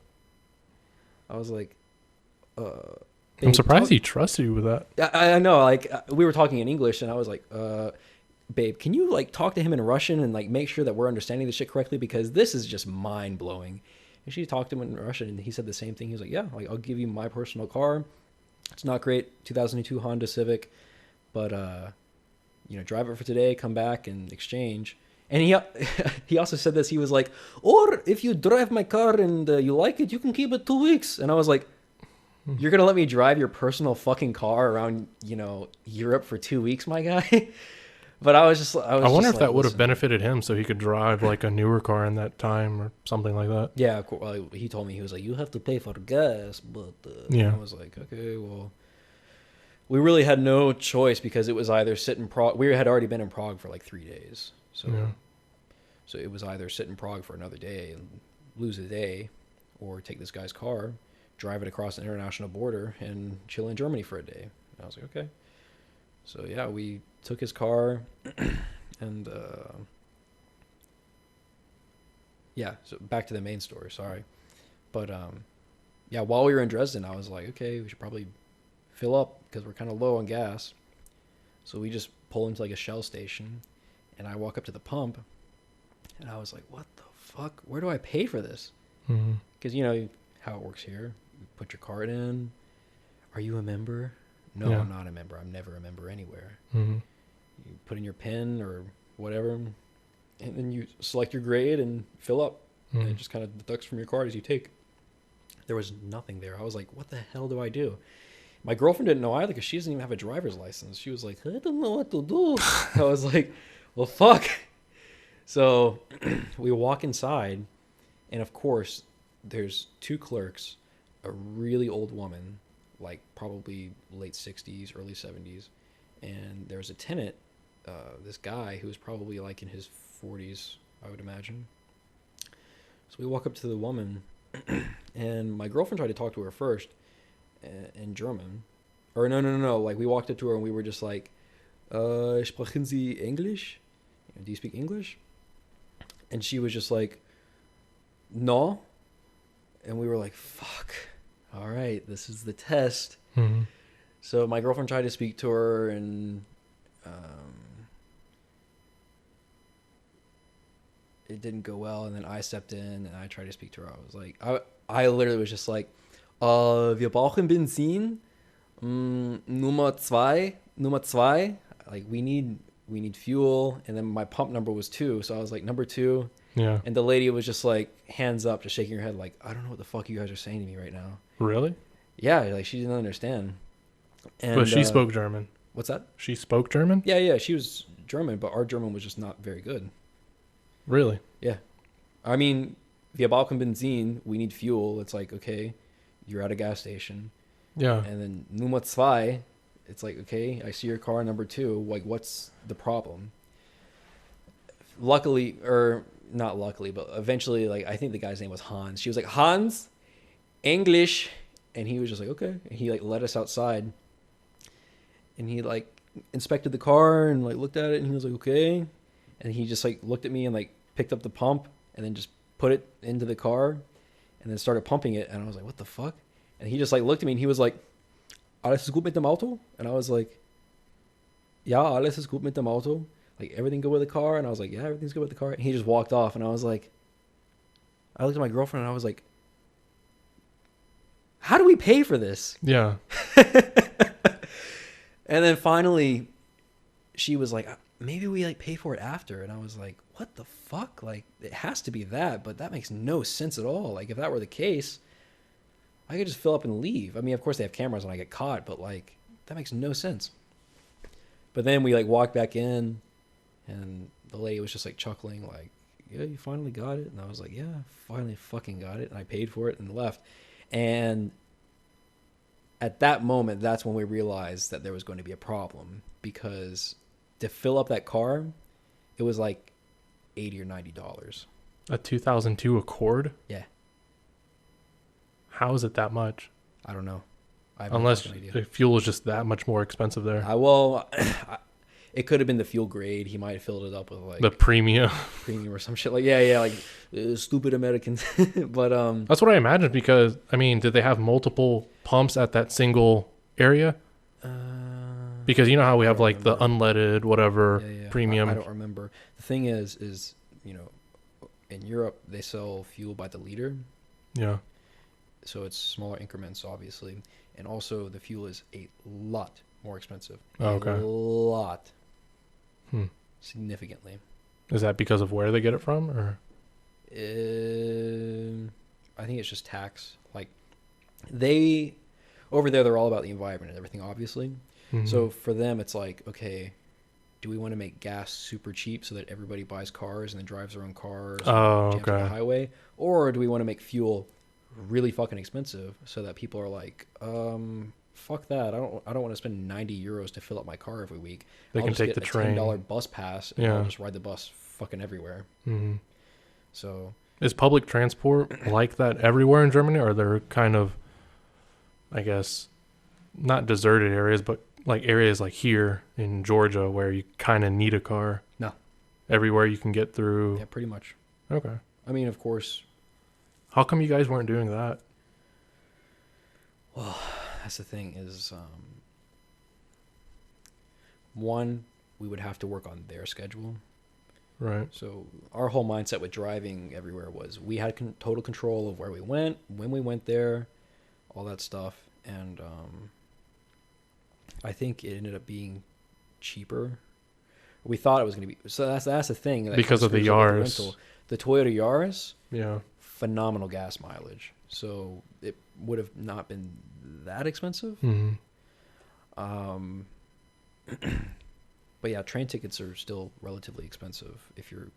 S1: I'm surprised he trusted you with that.
S2: I know, like we were talking in English, and I was like, babe, can you like talk to him in Russian and like make sure that we're understanding this shit correctly because this is just mind blowing. And she talked to him in Russian, and he said the same thing. He was like, yeah, like I'll give you my personal car. It's not great, 2002 Honda Civic, but drive it for today, come back and exchange. And he also said this. He was like, or if you drive my car and you like it, you can keep it 2 weeks. And I was like, you're gonna let me drive your personal fucking car around, Europe for 2 weeks, my guy? But I
S1: wonder if that would have benefited him, so he could drive like a newer car in that time or something like that.
S2: Yeah, of course. Well, he told me, he was like, you have to pay for gas, but
S1: yeah.
S2: I was like, okay, well, we really had no choice because it was either sit in Prague. We had already been in Prague for like 3 days, so it was either sit in Prague for another day and lose a day, or take this guy's car, drive it across the international border, and chill in Germany for a day. And I was like, okay. So yeah, we took his car, and so back to the main story. Sorry, but while we were in Dresden, I was like, okay, we should probably fill up because we're kind of low on gas. So we just pull into like a Shell station, and I walk up to the pump, and I was like, what the fuck? Where do I pay for this? Because you know how it works here. You put your card in. Are you a member? No,
S1: Yeah.
S2: I'm not a member. I'm never a member anywhere.
S1: Mm-hmm.
S2: You put in your PIN or whatever, and then you select your grade and fill up. And it just kind of deducts from your card as you take. There was nothing there. I was like, what the hell do I do? My girlfriend didn't know either because she doesn't even have a driver's license. She was like, I don't know what to do. I was like, well, fuck. So we walk inside, and of course, there's two clerks, a really old woman, like probably late 60s, early 70s, and there's a tenant, this guy who was probably like in his 40s, I would imagine. So we walk up to the woman, and my girlfriend tried to talk to her first in German. Or no. Like we walked up to her and we were just like, sprechen Sie English? Do you speak English? And she was just like, no. And we were like, fuck. All right, this is the test.
S1: Mm-hmm.
S2: So my girlfriend tried to speak to her, and it didn't go well. And then I stepped in and I tried to speak to her. I was like, I literally was just like, wir brauchen Benzin. Nummer zwei. Like, we need fuel. And then my pump number was 2. So I was like, number 2.
S1: Yeah.
S2: And the lady was just like, hands up, just shaking her head like, I don't know what the fuck you guys are saying to me right now.
S1: Really?
S2: Yeah, like she didn't understand. And,
S1: But she spoke German.
S2: What's that?
S1: She spoke German?
S2: Yeah, she was German, but our German was just not very good.
S1: Really?
S2: Yeah. I mean, wir brauchen Benzin, we need fuel. It's like, okay, you're at a gas station.
S1: Yeah.
S2: And then Nummer zwei, it's like, okay, I see your car, number 2. Like, what's the problem? Luckily, or not luckily, but eventually, like, I think the guy's name was Hans. She was like, Hans, English. And he was just like, okay. And he, like, let us outside. And he, like, inspected the car and, like, looked at it. And he was like, okay. And he just, like, looked at me and, like, picked up the pump and then just put it into the car and then started pumping it. And I was like, what the fuck? And he just, like, looked at me and he was like, alles ist gut mit dem Auto? And I was like, ja, alles ist gut mit dem Auto. Like, everything good with the car? And I was like, yeah, everything's good with the car. And he just walked off. And I was like, I looked at my girlfriend and I was like, how do we pay for this?
S1: Yeah.
S2: And then finally, she was like, maybe we, like, pay for it after. And I was like, what the fuck? Like, it has to be that, but that makes no sense at all. Like, if that were the case, I could just fill up and leave. I mean, of course they have cameras when I get caught, but, like, that makes no sense. But then we, like, walked back in, and the lady was just, like, chuckling, like, yeah, you finally got it? And I was like, yeah, I finally fucking got it. And I paid for it and left. And at that moment, that's when we realized that there was going to be a problem, because to fill up that car, it was like $80 or $90.
S1: A 2002 Accord?
S2: Yeah.
S1: How is it that much?
S2: I don't know. I have no
S1: Unless
S2: fucking idea.
S1: the fuel is just that much more expensive there.
S2: It could have been the fuel grade. He might have filled it up with, like,
S1: The premium.
S2: premium or some shit. Like, yeah, like stupid Americans. But
S1: That's what I imagined, because, I mean, did they have multiple pumps at that single area? Because you know how we have, like, the unleaded, whatever, premium.
S2: I don't remember. The thing is, you know, in Europe they sell fuel by the liter,
S1: Yeah.
S2: so it's smaller increments, obviously, and also the fuel is a lot more expensive.
S1: Oh, okay.
S2: A lot.
S1: Hmm.
S2: Significantly.
S1: Is that because of where they get it from, or?
S2: I think it's just tax. Like, they over there, they're all about the environment and everything, obviously.
S1: Mhm.
S2: So for them, it's like, okay, do we want to make gas super cheap so that everybody buys cars and then drives their own cars
S1: Oh,
S2: and jams on
S1: okay.
S2: the highway, or do we want to make fuel really fucking expensive so that people are like, fuck that, I don't want to spend €90 to fill up my car every week.
S1: They
S2: I'll
S1: can
S2: just
S1: take
S2: get
S1: the
S2: a
S1: train.
S2: $10 bus pass and
S1: Yeah.
S2: I'll just ride the bus fucking everywhere.
S1: hmm
S2: So
S1: Is public transport like that everywhere in Germany, or are there kind of, I guess, not deserted areas, but like areas like here in Georgia where you kind of need a car?
S2: No.
S1: Everywhere you can get through.
S2: yeah, pretty much.
S1: Okay.
S2: I mean, of course,
S1: How come you guys weren't doing that?
S2: that's the thing is, one, we would have to work on their schedule.
S1: Right.
S2: So our whole mindset with driving everywhere was we had total control of where we went, when we went there, all that stuff. And I think it ended up being cheaper. We thought it was going to be. So that's the thing. that
S1: Because of the
S2: screws up with
S1: Yaris.
S2: rental. The Toyota Yaris,
S1: Yeah.
S2: phenomenal gas mileage. So it would have not been that expensive.
S1: hmm
S2: But yeah, train tickets are still relatively expensive if you're,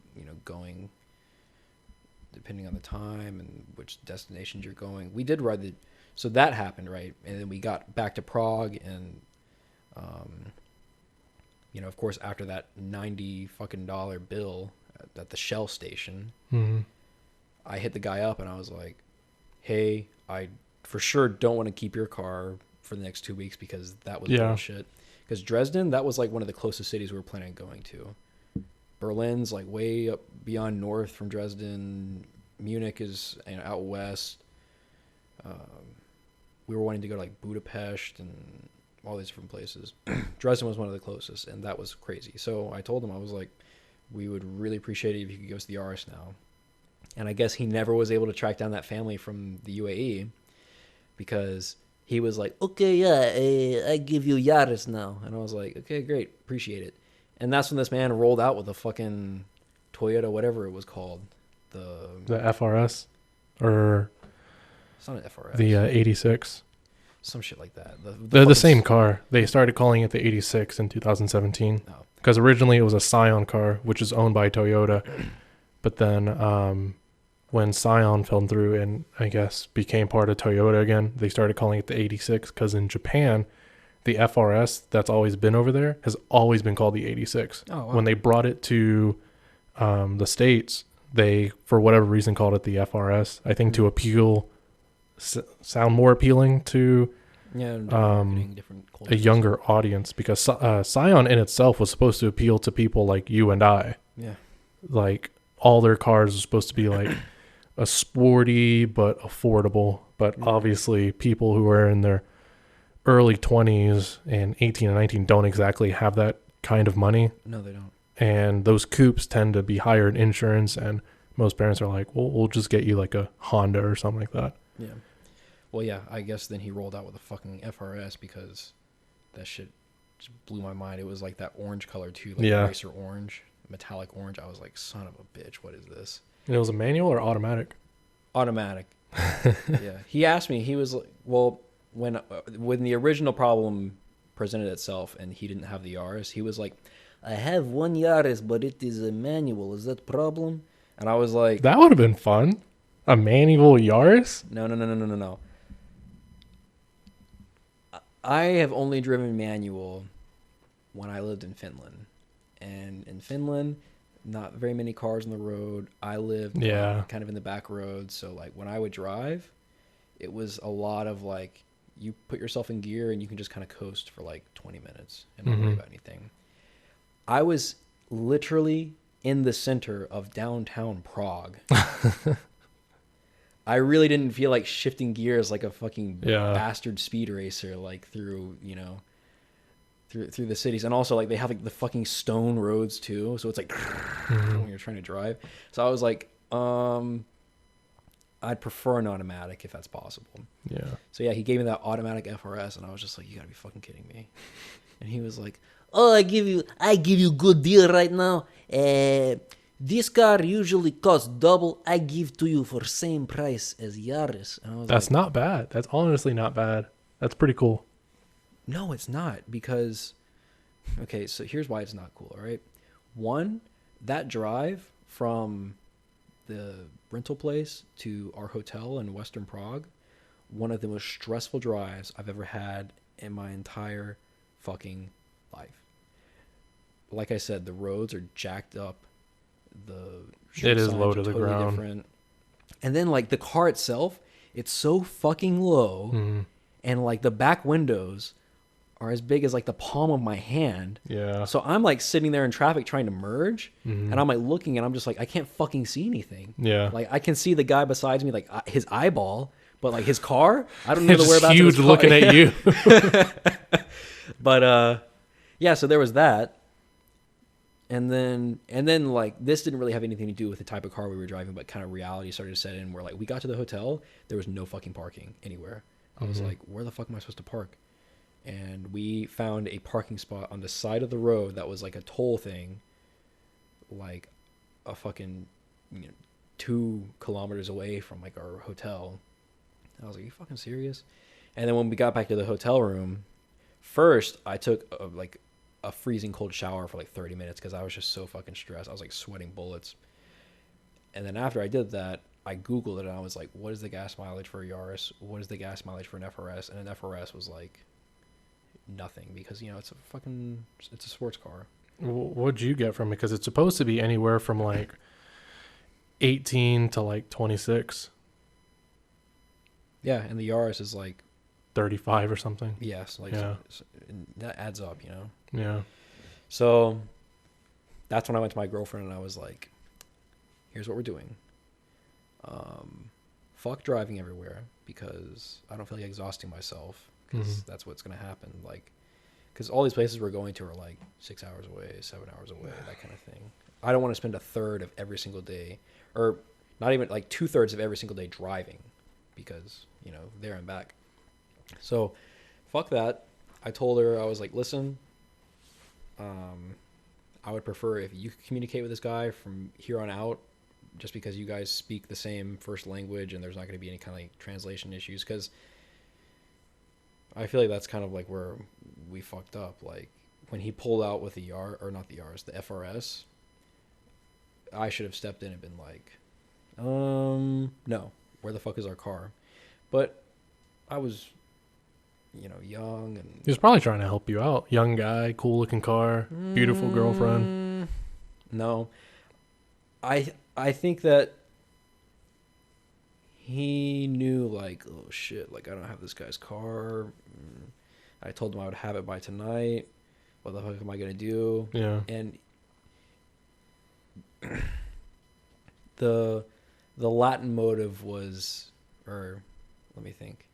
S2: going, depending on the time and which destinations you're going. We did ride so that happened, right? And then we got back to Prague, and, of course, after that $90 fucking bill at the Shell station,
S1: hmm
S2: I hit the guy up and I was like, hey, I for sure don't want to keep your car for the next 2 weeks because that was
S1: Yeah.
S2: bullshit. Because Dresden, that was like one of the closest cities we were planning on going to. Berlin's like way up beyond north from Dresden. Munich is out west. We were wanting to go to like Budapest and all these different places. Dresden was one of the closest, and that was crazy. So I told him, I was like, we would really appreciate it if you could give us the Yaris now. And I guess he never was able to track down that family from the UAE because he was like,
S3: Okay, yeah, I give you Yaris now.
S2: and I was like, okay, great, appreciate it. And that's when this man rolled out with a fucking Toyota, whatever it was called.
S1: The FRS or
S2: It's not an FRS.
S1: the 86.
S2: Some shit like that.
S1: They're the
S2: fucking
S1: same car. They started calling it the 86 in 2017
S2: Oh.
S1: because originally it was a Scion car, which is owned by Toyota. But then when Scion fell through and I guess became part of Toyota again, they started calling it the 86 because in Japan, the FRS that's always been over there has always been called the 86.
S2: Oh, wow.
S1: When they brought it to the States, they, for whatever reason, called it the FRS. I think to appeal, sound more appealing to
S2: Yeah, different
S1: a
S2: cultures.
S1: younger audience because Scion in itself was supposed to appeal to people like you and I.
S2: Yeah.
S1: Like all their cars are supposed to be like a sporty but affordable. But obviously, people who are in their early 20s and 18 and 19 don't exactly have that kind of money.
S2: No, they don't.
S1: And those coupes tend to be higher in insurance. And most parents are like, well, we'll just get you like a Honda or something like that.
S2: Yeah. Well, yeah, I guess then he rolled out with a fucking FRS because that shit just blew my mind. It was like that orange color too, like
S1: Yeah.
S2: racer orange, metallic orange. I was like, son of a bitch, what is this?
S1: And it was a manual or automatic?
S2: Automatic. Yeah. He asked me, he was like, well, when the original problem presented itself and he didn't have the Yaris, he was like,
S3: I have one Yaris, but it is a manual. Is that problem?
S2: and I was like,
S1: That would have been fun. A manual Yaris?
S2: no. I have only driven manual when I lived in Finland. And in Finland, not very many cars on the road. I lived
S1: Yeah.
S2: kind of in the back roads. So, like, when I would drive, it was a lot of, like, you put yourself in gear and you can just kind of coast for, like, 20 minutes and not worry
S1: Mhm.
S2: about anything. I was literally in the center of downtown Prague. I really didn't feel like shifting gears like a fucking
S1: Yeah.
S2: bastard speed racer, like through through the cities. And also, like, they have like the fucking stone roads too, so it's like when you're trying to drive. So I was like, I'd prefer an automatic if that's possible.
S1: Yeah.
S2: So yeah, he gave me that automatic FRS, and I was just like, you gotta be fucking kidding me. And he was like,
S3: Oh, I give you good deal right now. This car usually costs double. I give to you for same price as Yaris. And I was
S1: That's
S3: like,
S1: not bad. That's honestly not bad. That's pretty cool.
S2: no, it's not, because okay, so here's why it's not cool. All right, one, that drive from the rental place to our hotel in Western Prague, one of the most stressful drives I've ever had in my entire fucking life. Like I said, the roads are jacked up. The
S1: It is
S2: signs
S1: low
S2: are
S1: to the ground.
S2: different. And then, like, the car itself, it's so fucking low,
S1: Mhm.
S2: and like the back windows are as big as like the palm of my hand.
S1: Yeah.
S2: So I'm like sitting there in traffic trying to merge,
S1: Mhm.
S2: and I'm like looking, and I'm just like, I can't fucking see anything.
S1: Yeah.
S2: Like, I can see the guy besides me, like his eyeball, but like his car, I don't know
S1: It's
S2: the whereabouts.
S1: huge
S2: of his car.
S1: looking at you.
S2: But yeah, so there was that. And then like this didn't really have anything to do with the type of car we were driving, but kind of reality started to set in where like we got to the hotel, there was no fucking parking anywhere. I was like, where the fuck am I supposed to park? And we found a parking spot on the side of the road that was like a toll thing, like a fucking 2 kilometers away from like our hotel. And I was like, you fucking serious? And then when we got back to the hotel room, first I took a freezing cold shower for like 30 minutes because I was just so fucking stressed. I was like sweating bullets. And then after I did that, I Googled it and I was like, what is the gas mileage for a Yaris? What is the gas mileage for an FRS? And an FRS was like nothing because, it's a sports car.
S1: What'd you get from it? Because it's supposed to be anywhere from like 18 to like 26,
S2: Yeah, and the Yaris is like,
S1: 35 or something.
S2: yes, like
S1: Yeah.
S2: and that adds up,
S1: Yeah.
S2: So that's when I went to my girlfriend and I was like, here's what we're doing. Fuck driving everywhere because I don't feel like exhausting myself because that's what's going to happen. Like, because all these places we're going to are like 6 hours away, 7 hours away, that kind of thing. I don't want to spend a third of every single day, or not even like 2/3 of every single day driving because, you know, there and back. So fuck that. I told her, I was like, listen, I would prefer if you could communicate with this guy from here on out, just because you guys speak the same first language and there's not going to be any kind of like translation issues. Because I feel like that's kind of like where we fucked up. Like when he pulled out with the or not the Yaris, the FRS, I should have stepped in and been like, no, where the fuck is our car? But I was, you know, young and
S1: He was probably trying to help you out. Young guy, cool looking car, beautiful girlfriend.
S2: No, I think that he knew like, oh shit, like I don't have this guy's car. I told him I would have it by tonight. What the fuck am I gonna do?
S1: Yeah.
S2: And the Latin motive was, or let me think.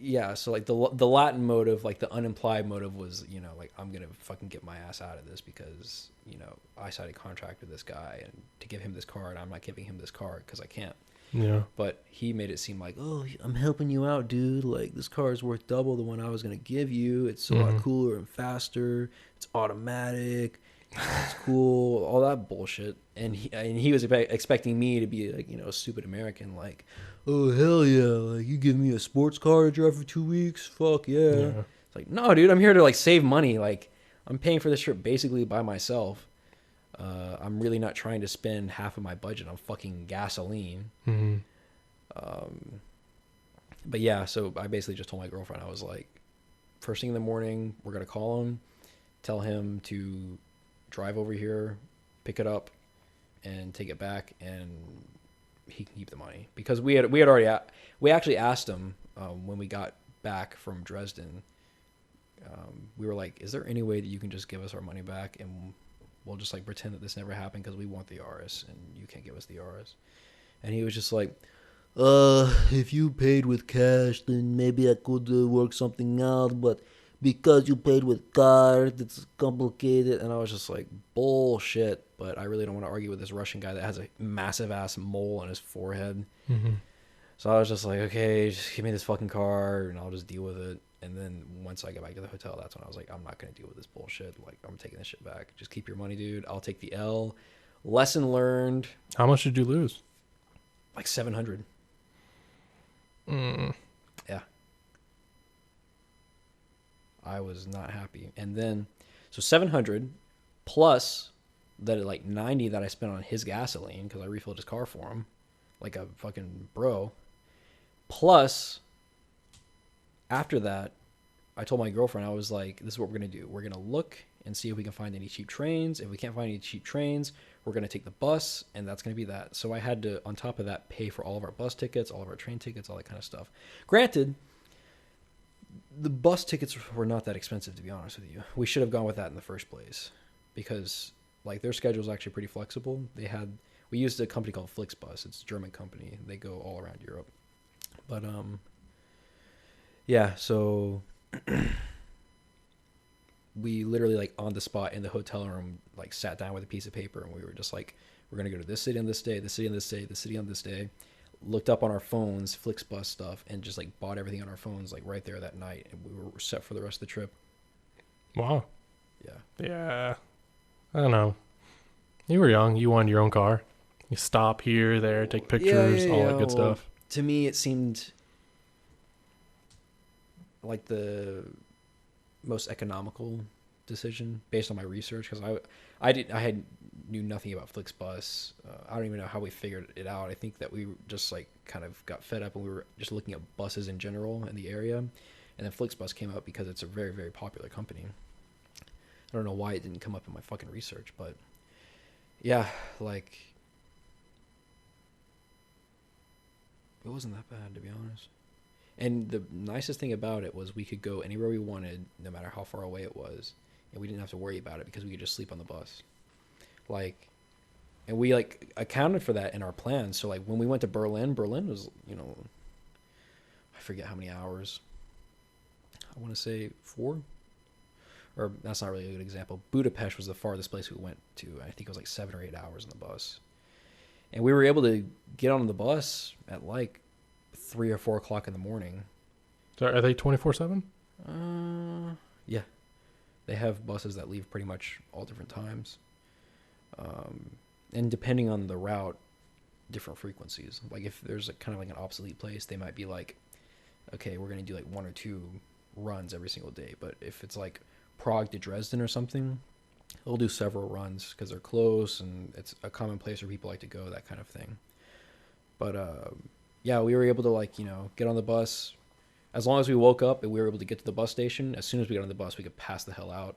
S2: Yeah, so like the Latin motive, like the unimplied motive was, you know, like I'm gonna fucking get my ass out of this because, you know, I signed a contract with this guy and to give him this car and I'm not giving him this car because I can't.
S1: Yeah.
S2: But he made it seem like, oh, I'm helping you out, dude. Like this car is worth double the one I was gonna give you. It's a lot cooler and faster. It's automatic. It's cool. All that bullshit. And he was expecting me to be like, you know, a stupid American, like, oh hell yeah, like you give me a sports car to drive for 2 weeks? Fuck yeah. It's like, no, dude, I'm here to like save money. Like I'm paying for this trip basically by myself. I'm really not trying to spend half of my budget on fucking gasoline. But yeah, so I basically just told my girlfriend, I was like, first thing in the morning, we're going to call him, tell him to drive over here, pick it up, and take it back, and he can keep the money. Because we actually asked him when we got back from Dresden, we were like, is there any way that you can just give us our money back and we'll just like pretend that this never happened because we want the RS and you can't give us the RS. And he was just like, if you paid with cash, then maybe I could work something out, but because you paid with card, it's complicated. And I was just like, bullshit. But I really don't want to argue with this Russian guy that has a massive ass mole on his forehead. So I was just like, okay, just give me this fucking car and I'll just deal with it. And then once I get back to the hotel, that's when I was like, I'm not going to deal with this bullshit. Like, I'm taking this shit back. Just keep your money, dude. I'll take the L. Lesson learned.
S1: How much did you lose?
S2: Like 700. Yeah. I was not happy. And then, so 700 plus that like 90 that I spent on his gasoline because I refilled his car for him like a fucking bro. Plus, after that, I told my girlfriend, I was like, this is what we're going to do. We're going to look and see if we can find any cheap trains. If we can't find any cheap trains, we're going to take the bus, and that's going to be that. So I had to, on top of that, pay for all of our bus tickets, all of our train tickets, all that kind of stuff. Granted, the bus tickets were not that expensive, to be honest with you. We should have gone with that in the first place because, like, their schedule is actually pretty flexible. We used a company called Flixbus. It's a German company. They go all around Europe. But, yeah, so we literally, like, on the spot in the hotel room, like, sat down with a piece of paper, and we were just like, we're going to go to this city on this day, this city on this day, this city on this day. Looked up on our phones, Flixbus stuff, and just, like, bought everything on our phones, like, right there that night, and we were set for the rest of the trip.
S1: Wow.
S2: Yeah.
S1: Yeah. I don't know. You were young. You wanted your own car. You stop here, there, take pictures, all that good stuff.
S2: To me, it seemed like the most economical decision based on my research because I knew nothing about Flixbus. I don't even know how we figured it out. I think that we just like kind of got fed up and we were just looking at buses in general in the area, and then Flixbus came up because it's a very, very popular company. I don't know why it didn't come up in my fucking research, but yeah, like it wasn't that bad, to be honest. And the nicest thing about it was we could go anywhere we wanted, no matter how far away it was. and we didn't have to worry about it because we could just sleep on the bus. Like, and we like accounted for that in our plans. So like when we went to Berlin, Berlin was, you know, I forget how many hours. I want to say 4, or that's not really a good example. Budapest was the farthest place we went to. I think it was like 7 or 8 hours on the bus, and we were able to get on the bus at like 3 or 4 o'clock in the morning.
S1: So are they 24/7?
S2: Yeah, they have buses that leave pretty much all different times, and depending on the route, different frequencies. Like if there's a kind of like an obsolete place, they might be like, okay, we're gonna do like 1 or 2 runs every single day. But if it's like Prague to Dresden or something, they'll do several runs because they're close and it's a common place where people like to go, that kind of thing. But yeah, we were able to like, you know, get on the bus. As long as we woke up and we were able to get to the bus station, as soon as we got on the bus, we could pass the hell out.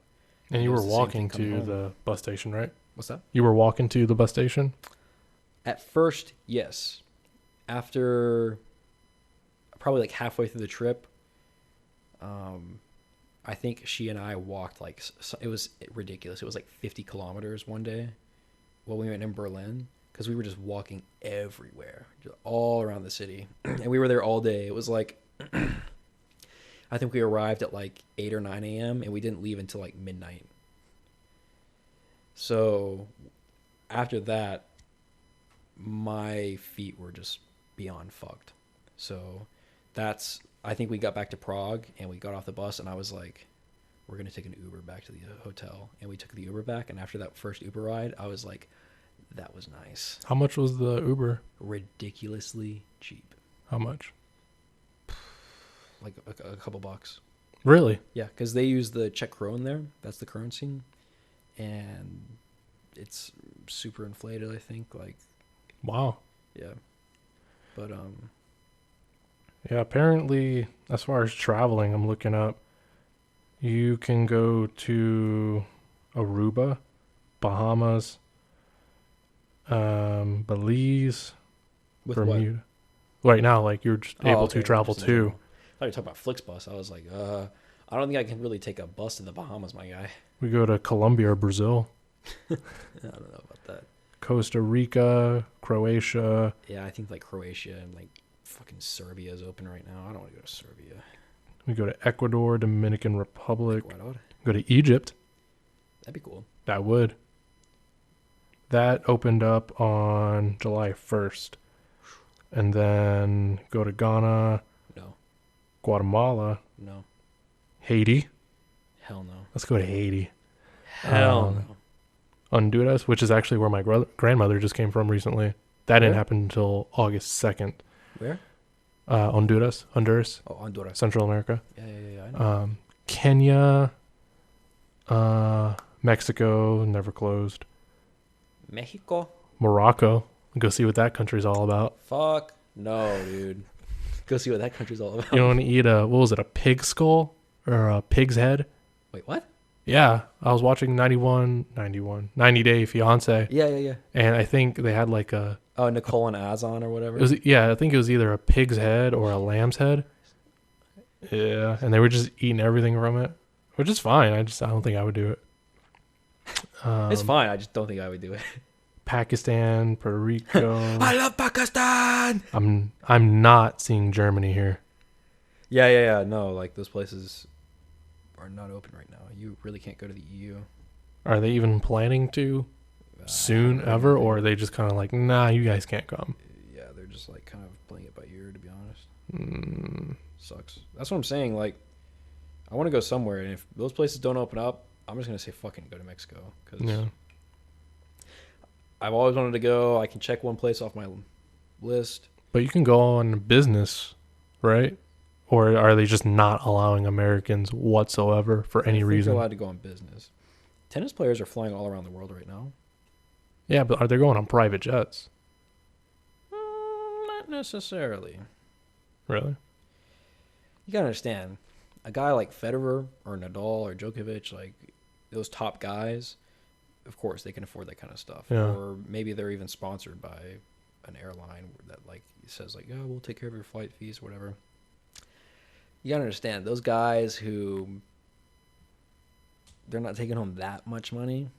S1: And
S2: it
S1: you
S2: was
S1: were
S2: the same
S1: walking
S2: thing coming
S1: to
S2: home.
S1: the bus station, right?
S2: What's that?
S1: You were walking to the bus station?
S2: At first, yes. After probably like halfway through the trip, I think she and I walked like, it was ridiculous. It was like 50 kilometers one day while we went in Berlin, because we were just walking everywhere, just all around the city. And we were there all day. It was like, I think we arrived at like 8 or 9 a.m. and we didn't leave until like midnight. So after that, my feet were just beyond fucked. So I think we got back to Prague and we got off the bus and I was like, we're going to take an Uber back to the hotel. And we took the Uber back. And after that first Uber ride, I was like, that was nice.
S1: How much was the Uber?
S2: Ridiculously cheap.
S1: How much?
S2: Like a couple bucks.
S1: Really?
S2: Yeah, because they use the Czech krone there. That's the currency. And it's super inflated, I think. Like,
S1: Wow.
S2: yeah. But,
S1: Yeah, apparently, as far as traveling, I'm looking up, you can go to Aruba, Bahamas, Belize,
S2: with
S1: Bermuda. Right now, like, you're just able to
S2: okay,
S1: travel
S2: just in
S1: to.
S2: general. I thought you were talking about Flixbus. I was like, I don't think I can really take a bus to the Bahamas, my guy.
S1: We go to Colombia or Brazil,
S2: I don't know about that.
S1: Costa Rica, Croatia.
S2: Yeah, I think like Croatia and like fucking Serbia is open right now. I don't want to go to Serbia.
S1: We go to Ecuador, Dominican Republic.
S2: Ecuador?
S1: Go to Egypt.
S2: That'd be cool.
S1: That would. That opened up on July 1st. And then go to Ghana,
S2: No.
S1: Guatemala,
S2: No.
S1: Haiti.
S2: Hell no.
S1: Let's go to Haiti.
S2: Hell
S1: Um,
S2: no.
S1: Honduras, which is actually where my grandmother just came from recently. That didn't
S2: Where?
S1: happen until August 2nd.
S2: Where?
S1: Honduras,
S2: Oh, Honduras.
S1: Central America.
S2: Yeah. I know.
S1: Kenya, Mexico, never closed.
S2: Mexico?
S1: Morocco, go see what that country's all about.
S2: Fuck no, dude. Go see what that country's all about.
S1: You want to eat what was it, a pig skull or a pig's head?
S2: Wait, what?
S1: Yeah, I was watching 90 Day Fiance,
S2: Yeah.
S1: and I think they had like
S2: Oh, Nicole and Azon or whatever.
S1: I think it was either a pig's head or a lamb's head. Yeah, and they were just eating everything from it, which is fine. I don't think I would do it.
S2: It's fine. I just don't think I would do it.
S1: Pakistan, Puerto Rico.
S2: I love Pakistan.
S1: I'm not seeing Germany here.
S2: Yeah. No, like those places are not open right now. You really can't go to the EU.
S1: Are they even planning to soon ever, or are they just kind of like, nah, you guys can't come?
S2: Yeah, they're just like kind of playing it by ear, to be honest. Sucks. That's what I'm saying. Like, I want to go somewhere, and if those places don't open up, I'm just gonna say fucking go to Mexico because
S1: Yeah.
S2: I've always wanted to go. I can check one place off my list.
S1: But you can go on business, right? Or are they just not allowing Americans whatsoever for any
S2: I think
S1: reason?
S2: You're allowed to go on business. Tennis players are flying all around the world right now.
S1: Yeah, but are they going on private jets?
S2: Not necessarily.
S1: Really?
S2: You gotta understand, a guy like Federer or Nadal or Djokovic, like those top guys, of course they can afford that kind of stuff.
S1: Yeah.
S2: Or maybe they're even sponsored by an airline that like says like, "Oh, we'll take care of your flight fees, whatever." You gotta understand, those guys who they're not taking home that much money,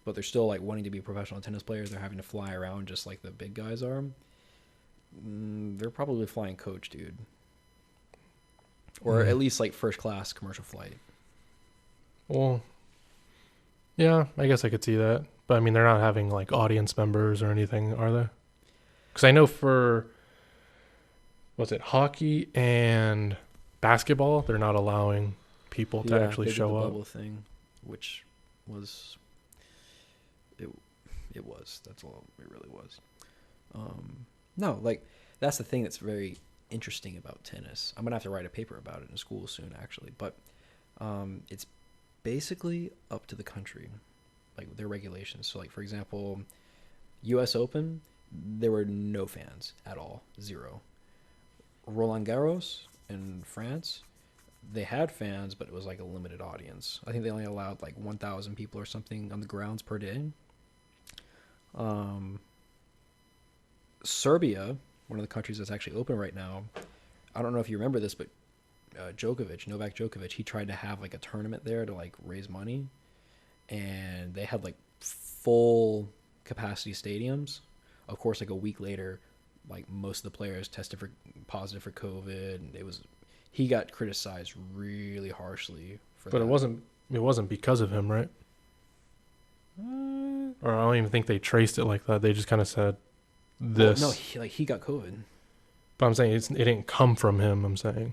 S2: but they're still like wanting to be professional tennis players. They're having to fly around just like the big guys are. They're probably flying coach, dude, or at least like first class commercial flight.
S1: Well, yeah, I guess I could see that. But I mean, they're not having like audience members or anything, are they? Because I know for, what's it, hockey and basketball, they're not allowing people to actually
S2: they did
S1: show
S2: the
S1: up.
S2: bubble thing, which was it was that's all it really was. No, like that's the thing that's very interesting about tennis. I'm gonna have to write a paper about it in school soon, actually. But it's basically up to the country, like their regulations. So, like for example, U.S. Open, there were no fans at all, 0. Roland Garros in France, they had fans, but it was like a limited audience. I think they only allowed like 1,000 people or something on the grounds per day. Serbia, one of the countries that's actually open right now, I don't know if you remember this, but Novak Djokovic, he tried to have like a tournament there to like raise money, and they had like full capacity stadiums. Of course, like a week later, like most of the players tested positive for COVID, and he got criticized really harshly for
S1: But
S2: that.
S1: it wasn't because of him, right? Or I don't even think they traced it like that. They just kind of said this.
S2: Well, no, he got COVID.
S1: But I'm saying it didn't come from him. I'm saying.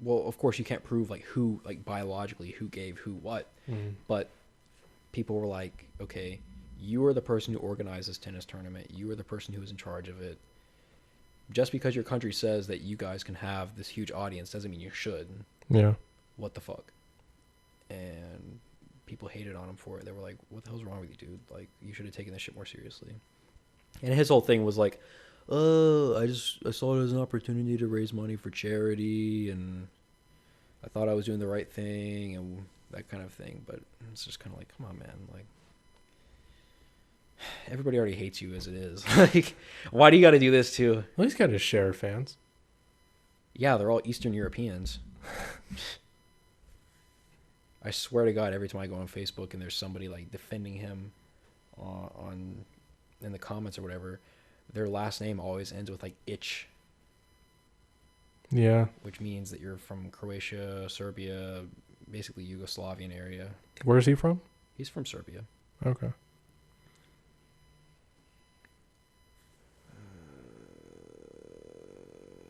S2: Well, of course, you can't prove like who, like biologically, who gave who what. But people were like, okay, you are the person who organized this tennis tournament. You are the person who was in charge of it. Just because your country says that you guys can have this huge audience doesn't mean you should.
S1: Yeah.
S2: What the fuck? And people hated on him for it. They were like, what the hell's wrong with you, dude? Like, you should have taken this shit more seriously. And his whole thing was like, I saw it as an opportunity to raise money for charity, and I thought I was doing the right thing, and that kind of thing. But it's just kind of like, come on, man. Like, everybody already hates you as it is. Like, why do you got to do this too?
S1: Well, he's got his share of fans.
S2: Yeah, they're all Eastern Europeans. I swear to God, every time I go on Facebook and there's somebody like defending him on in the comments or whatever, their last name always ends with like "ich,"
S1: Yeah.
S2: which means that you're from Croatia, Serbia, basically Yugoslavian area.
S1: Where's he from?
S2: He's from Serbia.
S1: Okay.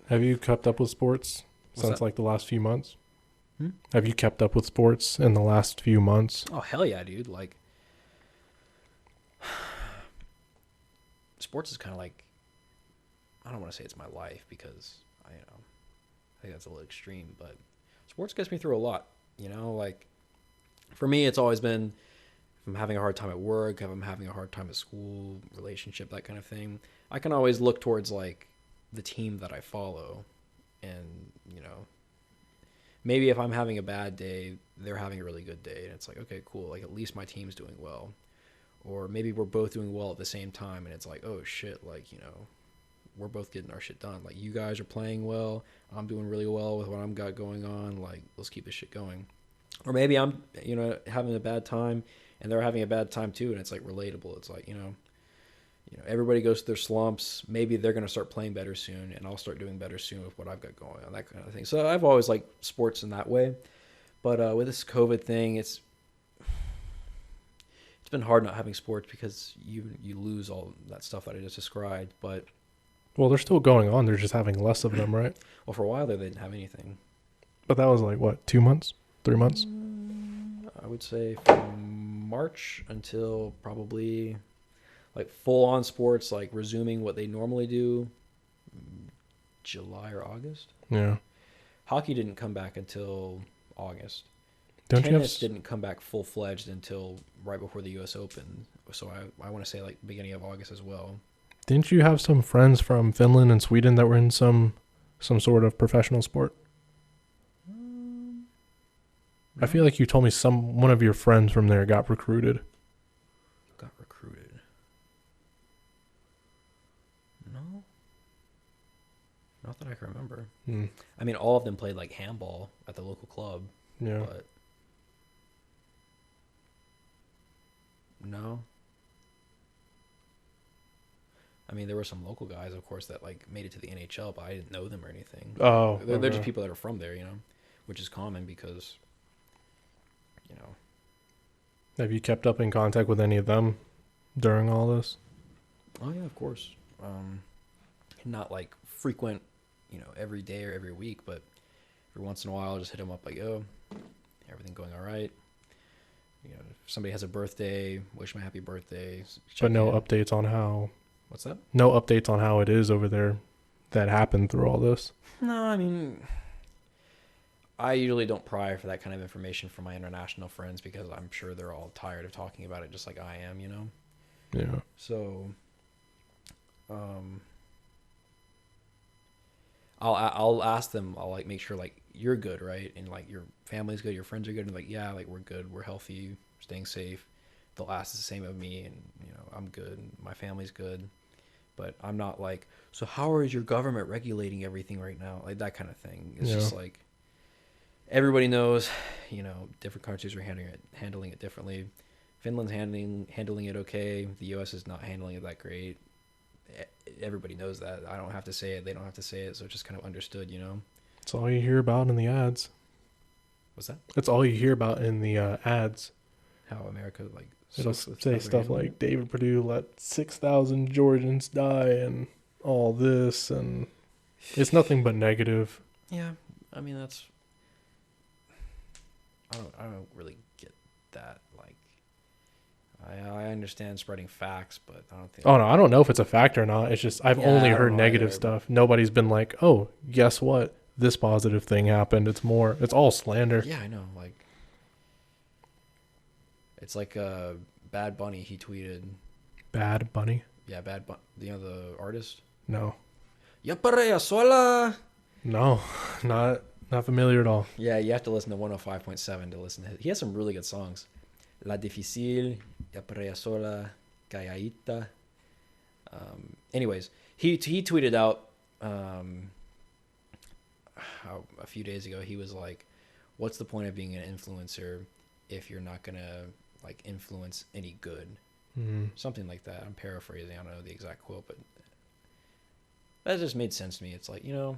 S1: Have you kept up with sports
S2: What's
S1: since
S2: that?
S1: like the last few months?
S2: Hmm?
S1: Have you kept up with sports in the last few months?
S2: Oh hell yeah, dude! Like, sports is kind of like, I don't want to say it's my life because I think that's a little extreme, but sports gets me through a lot. Like for me, it's always been if I'm having a hard time at work, if I'm having a hard time at school, relationship, that kind of thing. I can always look towards like the team that I follow, and maybe if I'm having a bad day, they're having a really good day, and it's like, okay, cool. Like at least my team's doing well, or maybe we're both doing well at the same time, and it's like, oh shit, like we're both getting our shit done. Like you guys are playing well, I'm doing really well with what I'm got going on. Like let's keep this shit going. Or maybe I'm having a bad time, and they're having a bad time too, and it's like relatable. It's like everybody goes through their slumps. Maybe they're going to start playing better soon, and I'll start doing better soon with what I've got going on, that kind of thing. So I've always liked sports in that way. But with this COVID thing, it's been hard not having sports because you lose all that stuff that I just described. But
S1: Well, they're still going on. They're just having less of them, right?
S2: well, for a while there, they didn't have anything.
S1: But that was like what, 2 months, 3 months?
S2: I would say from March until probably like full on sports, like resuming what they normally do, July or August.
S1: Yeah.
S2: Hockey didn't come back until August.
S1: Don't you have?
S2: Tennis didn't come back full fledged until right before the U.S. Open. So I want to say like beginning of August as well.
S1: Didn't you have some friends from Finland and Sweden that were in some sort of professional sport? I feel like you told me one of your friends from there got recruited.
S2: Got recruited. No, not that I can remember.
S1: Hmm.
S2: I mean, all of them played like handball at the local club,
S1: Yeah.
S2: but No. I mean, there were some local guys, of course, that like made it to the NHL, but I didn't know them or anything.
S1: Oh,
S2: They're just
S1: okay.
S2: people that are from there, you know, which is common because, you know,
S1: Have you kept up in contact with any of them during all this?
S2: oh yeah, of course. Not like frequent, you know, every day or every week, but every once in a while, I'll just hit them up like, "Oh, everything going all right?" You know, if somebody has a birthday, wish them a happy birthday. Check
S1: But no
S2: in.
S1: updates on how
S2: What's that?
S1: no updates on how it is over there that happened through all this.
S2: No, I mean, I usually don't pry for that kind of information from my international friends because I'm sure they're all tired of talking about it just like I am, you know?
S1: Yeah.
S2: So, um, I'll ask them. I'll like make sure like you're good, right? And like your family's good, your friends are good, and like yeah, like we're good, we're healthy, staying safe. They'll ask the same of me, and you know I'm good, and my family's good. But I'm not like, so how is your government regulating everything right now? Like that kind of thing. It's just
S1: Yeah.
S2: like everybody knows, you know, different countries are handling it differently. Finland's handling it okay. The U.S. is not handling it that great. Everybody knows that. I don't have to say it. They don't have to say it. So it's just kind of understood, you know.
S1: It's all you hear about in the ads.
S2: What's that?
S1: That's all you hear about in the ads.
S2: How America like
S1: It'll
S2: sucks with
S1: say
S2: how they're
S1: stuff
S2: handling
S1: like David Perdue let 6,000 Georgians die and all this, and it's nothing but negative.
S2: it. Yeah, I mean that's. I don't really get that. Like, I understand spreading facts, but I don't think.
S1: Oh no, I don't know if it's a fact or not. It's just I've
S2: Yeah,
S1: only
S2: I don't
S1: heard
S2: know
S1: negative
S2: either.
S1: stuff. Nobody's been like, "Oh, guess what? This positive thing happened." It's all slander.
S2: Yeah, I know. Like, it's like Bad Bunny. He tweeted,
S1: Bad Bunny?
S2: yeah, Bad Bunny. You know the artist.
S1: No.
S2: Ya perrea sola.
S1: No. Not familiar at all.
S2: Yeah, you have to listen to 105.7 to listen to. He has some really good songs. La difícil, Ya perrea sola, calladita. Anyways, he tweeted out a few days ago. He was like, "What's the point of being an influencer if you're not gonna like influence any good?" Something like that. I'm paraphrasing. I don't know the exact quote, but that just made sense to me. It's like, you know,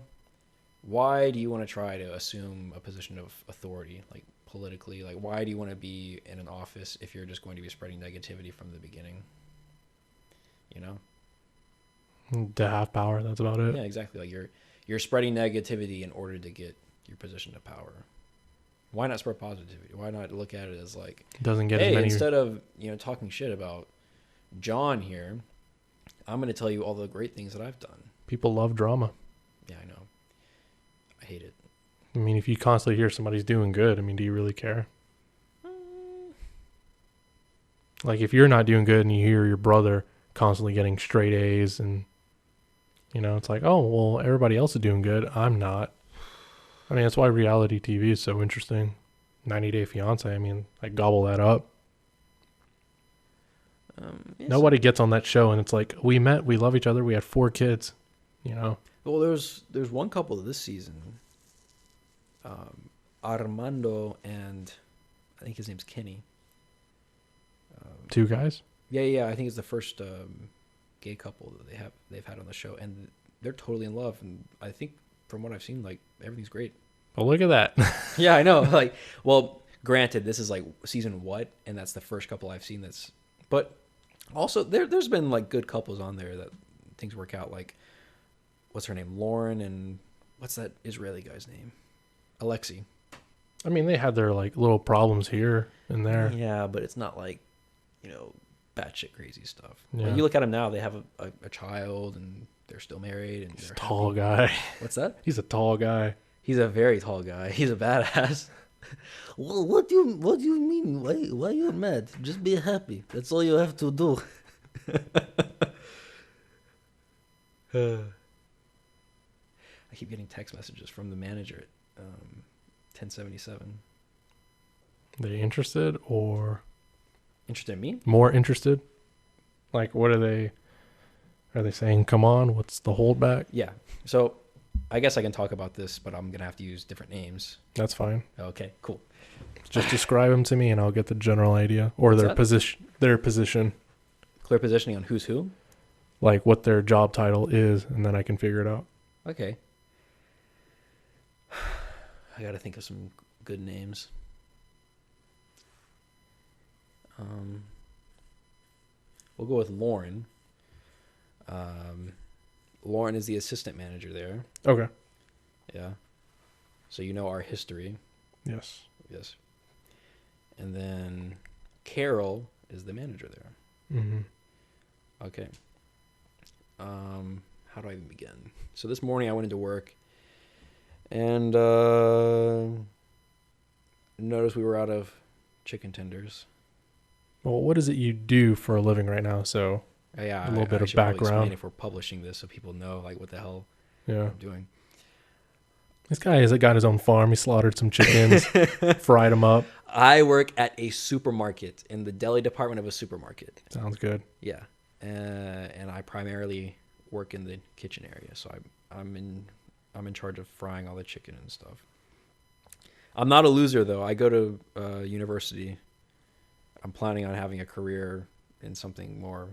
S2: why do you want to try to assume a position of authority, like politically? Like, why do you want to be in an office if you're just going to be spreading negativity from the beginning? You know?
S1: To have power, that's about it.
S2: Yeah, exactly. Like you're spreading negativity in order to get your position of power. Why not spread positivity? Why not look at it as like,
S1: Doesn't get as
S2: hey,
S1: many.
S2: instead of talking shit about John here, I'm going to tell you all the great things that I've done.
S1: People love drama.
S2: Yeah, I know. I hate it.
S1: I mean, if you constantly hear somebody's doing good, I mean, do you really care? Like, if you're not doing good and you hear your brother constantly getting straight A's and, it's like, oh, well, everybody else is doing good. I'm not. I mean, that's why reality TV is so interesting. 90 Day Fiance, I mean, I gobble that up. Nobody gets on that show and it's like, we met, we love each other, we had 4 kids,
S2: Well, there's one couple this season, Armando and I think his name's Kenny.
S1: 2 guys.
S2: Yeah. I think it's the first gay couple that they've had on the show, and they're totally in love. And I think from what I've seen, like everything's great.
S1: But look at that.
S2: Yeah, I know. Like, well, granted, this is like season what, and that's the first couple I've seen. But also there's been like good couples on there that things work out. Like, what's her name, Lauren, and what's that Israeli guy's name, Alexi.
S1: I mean, they had their like little problems here and there.
S2: Yeah, but it's not like, batshit crazy stuff.
S1: Yeah.
S2: Like, you look at them now; they have a child, and they're still married, and
S1: He's a
S2: they're
S1: tall
S2: happy.
S1: guy.
S2: What's that?
S1: He's a tall guy.
S2: He's a very tall guy. He's a badass.
S3: Well, what do you mean? Why you're mad? Just be happy. That's all you have to do.
S2: I keep getting text messages from the manager at 1077.
S1: They interested or
S2: Interested in me?
S1: more interested? Like, what are they saying, come on, what's the holdback?
S2: Yeah. So I guess I can talk about this, but I'm gonna have to use different names.
S1: That's fine.
S2: Okay, cool.
S1: Just describe them to me, and I'll get the general idea, or
S2: What's
S1: their
S2: that?
S1: position. Their position,
S2: Clear positioning on who's who.
S1: like what their job title is, and then I can figure it out.
S2: Okay. I got to think of some good names. We'll go with Lauren. Lauren is the assistant manager there.
S1: Okay.
S2: Yeah. So you know our history.
S1: Yes.
S2: Yes. And then Carol is the manager there.
S1: Mm-hmm.
S2: Okay. How do I even begin? So this morning I went into work and noticed we were out of chicken tenders.
S1: Well, what is it you do for a living right now? So
S2: Yeah,
S1: a little bit
S2: I
S1: of
S2: should probably explain
S1: background.
S2: if we're publishing this so people know like what the hell
S1: yeah,
S2: I'm doing.
S1: this guy has got his own farm. He slaughtered some chickens, fried them up.
S2: I work at a supermarket in the deli department of a supermarket.
S1: Sounds good.
S2: Yeah, and I primarily work in the kitchen area, so I'm in charge of frying all the chicken and stuff. I'm not a loser though. I go to university. I'm planning on having a career in something more.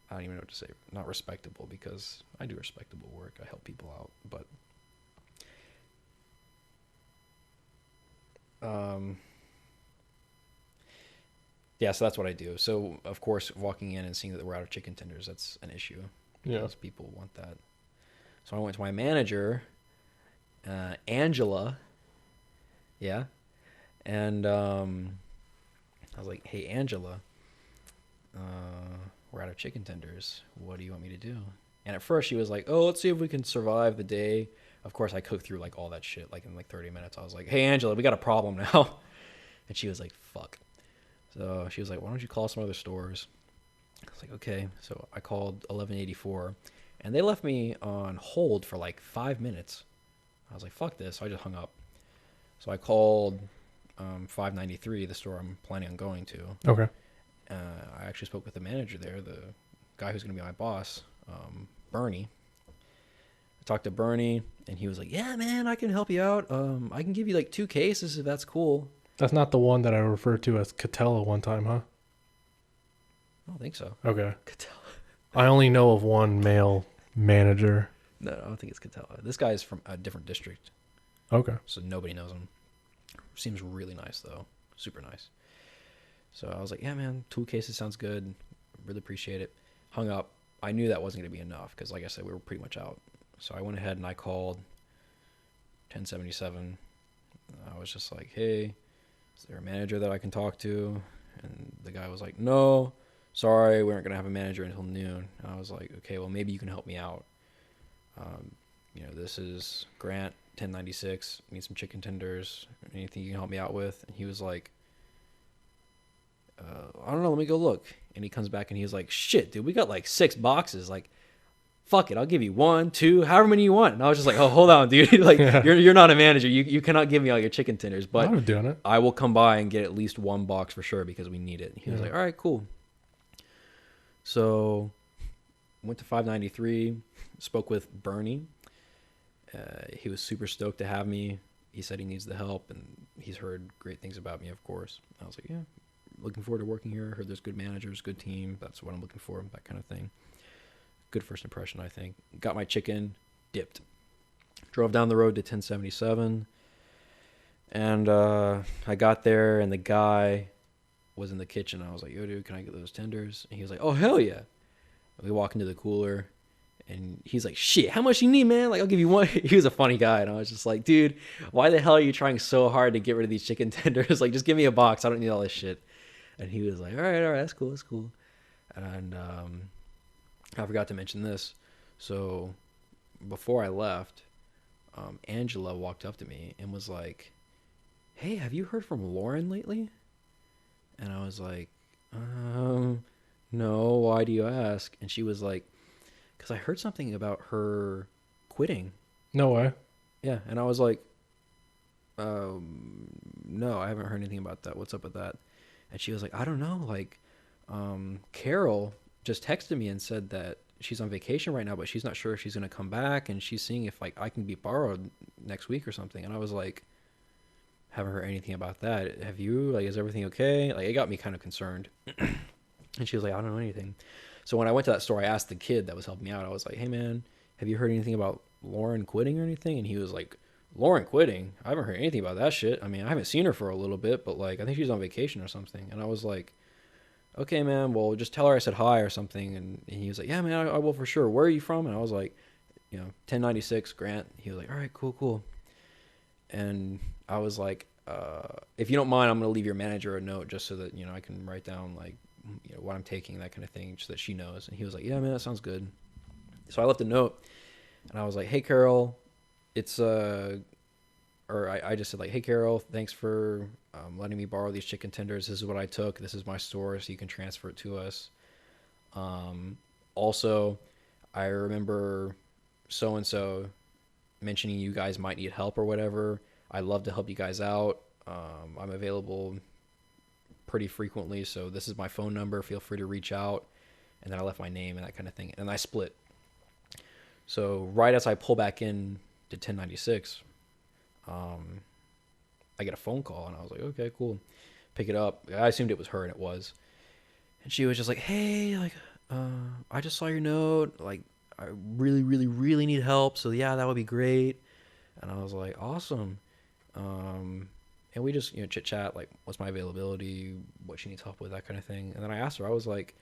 S2: I don't even know what to say. Not respectable, because I do respectable work. I help people out, but yeah. So that's what I do. So of course, walking in and seeing that we're out of chicken tenders, that's an issue.
S1: Yeah.
S2: Because people want that. So I went to my manager, Angela. Yeah. And I was like, hey, Angela, we're out of chicken tenders. What do you want me to do? And at first she was like, oh, let's see if we can survive the day. Of course, I cooked through like all that shit like in like 30 minutes. I was like, hey, Angela, we got a problem now. And she was like, fuck. So she was like, why don't you call some other stores? I was like, okay. So I called 1184 and they left me on hold for like 5 minutes. I was like, fuck this. So I just hung up. So I called 593, the store I'm planning on going to.
S1: Okay.
S2: I actually spoke with the manager there, the guy who's going to be my boss, Bernie. I talked to Bernie, and he was like, yeah, man, I can help you out. I can give you like 2 cases if that's cool.
S1: That's not the one that I referred to as Catella one time, huh?
S2: I don't think so.
S1: Okay.
S2: Catella.
S1: I only know of one male manager.
S2: No, I don't think it's Catella. This guy is from a different district,
S1: Okay.
S2: so nobody knows him. Seems really nice, though. Super nice. So I was like, yeah, man, 2 cases sounds good. Really appreciate it. Hung up. I knew that wasn't going to be enough because, like I said, we were pretty much out. So I went ahead and I called 1077. I was just like, hey, is there a manager that I can talk to? And the guy was like, no, sorry, we aren't going to have a manager until noon. And I was like, okay, well, maybe you can help me out. This is Grant, 1096. Need some chicken tenders. Anything you can help me out with? And he was like, I don't know, let me go look. And he comes back and he's like, shit, dude, we got like 6 boxes. Like, fuck it, I'll give you 1, 2, however many you want. And I was just like, oh, hold on, dude. Like,
S1: Yeah.
S2: you're not a manager. You cannot give me all your chicken tenders. But
S1: I'm doing it.
S2: I will come by and get at least 1 box for sure because we need it. He was
S1: Yeah.
S2: like, all right, cool. So went to 593, spoke with Bernie. He was super stoked to have me. He said he needs the help, and he's heard great things about me, of course. I was like, yeah, looking forward to working here. Heard there's good managers, good team. That's what I'm looking for, that kind of thing. Good first impression, I think. Got my chicken, dipped. Drove down the road to 1077, and I got there, and the guy was in the kitchen. I was like, yo, dude, can I get those tenders? And he was like, oh, hell yeah. We walk into the cooler, and he's like, shit, how much you need, man? Like, I'll give you 1. He was a funny guy, and I was just like, dude, why the hell are you trying so hard to get rid of these chicken tenders? Like, just give me a box. I don't need all this shit. And he was like, all right, that's cool. And I forgot to mention this. So before I left, Angela walked up to me and was like, hey, have you heard from Lauren lately? And I was like, no, why do you ask? And she was like, because I heard something about her quitting.
S1: No way.
S2: Yeah. And I was like, no, I haven't heard anything about that. What's up with that? And she was like, I don't know. Like, Carol just texted me and said that she's on vacation right now, but she's not sure if she's going to come back. And she's seeing if like I can be borrowed next week or something. And I was like, haven't heard anything about that. Have you? Like, is everything okay? Like, it got me kind of concerned. And she was like, I don't know anything. So when I went to that store, I asked the kid that was helping me out. I was like, hey man, have you heard anything about Lauren quitting or anything? And he was like, Lauren quitting? I haven't heard anything about that shit. I mean, I haven't seen her for a little bit, but like, I think she's on vacation or something. And I was like, okay, man, well, just tell her I said hi or something. And he was like, yeah, man, I will for sure. Where are you from? And I was like, 1096 Grant. He was like, all right, cool. And I was like, if you don't mind, I'm going to leave your manager a note just so that, I can write down like, what I'm taking, that kind of thing, so that she knows. And he was like, yeah, man, that sounds good. So I left a note and I was like, hey, Carol, it's, I just said like, hey, Carol, thanks for letting me borrow these chicken tenders. This is what I took. This is my store, so you can transfer it to us. Also, I remember so-and-so mentioning you guys might need help or whatever. I'd love to help you guys out. I'm available pretty frequently, so this is my phone number. Feel free to reach out. And then I left my name and that kind of thing. And I split. So right as I pull back in to 1096, I get a phone call, and I was like, okay, cool. Pick it up. I assumed it was her, and it was. And she was just like, hey, like, I just saw your note. Like, I really, really, really need help. So yeah, that would be great. And I was like, awesome. And we just, chit chat, like, what's my availability, what she needs help with, that kind of thing. And then I asked her, I was like,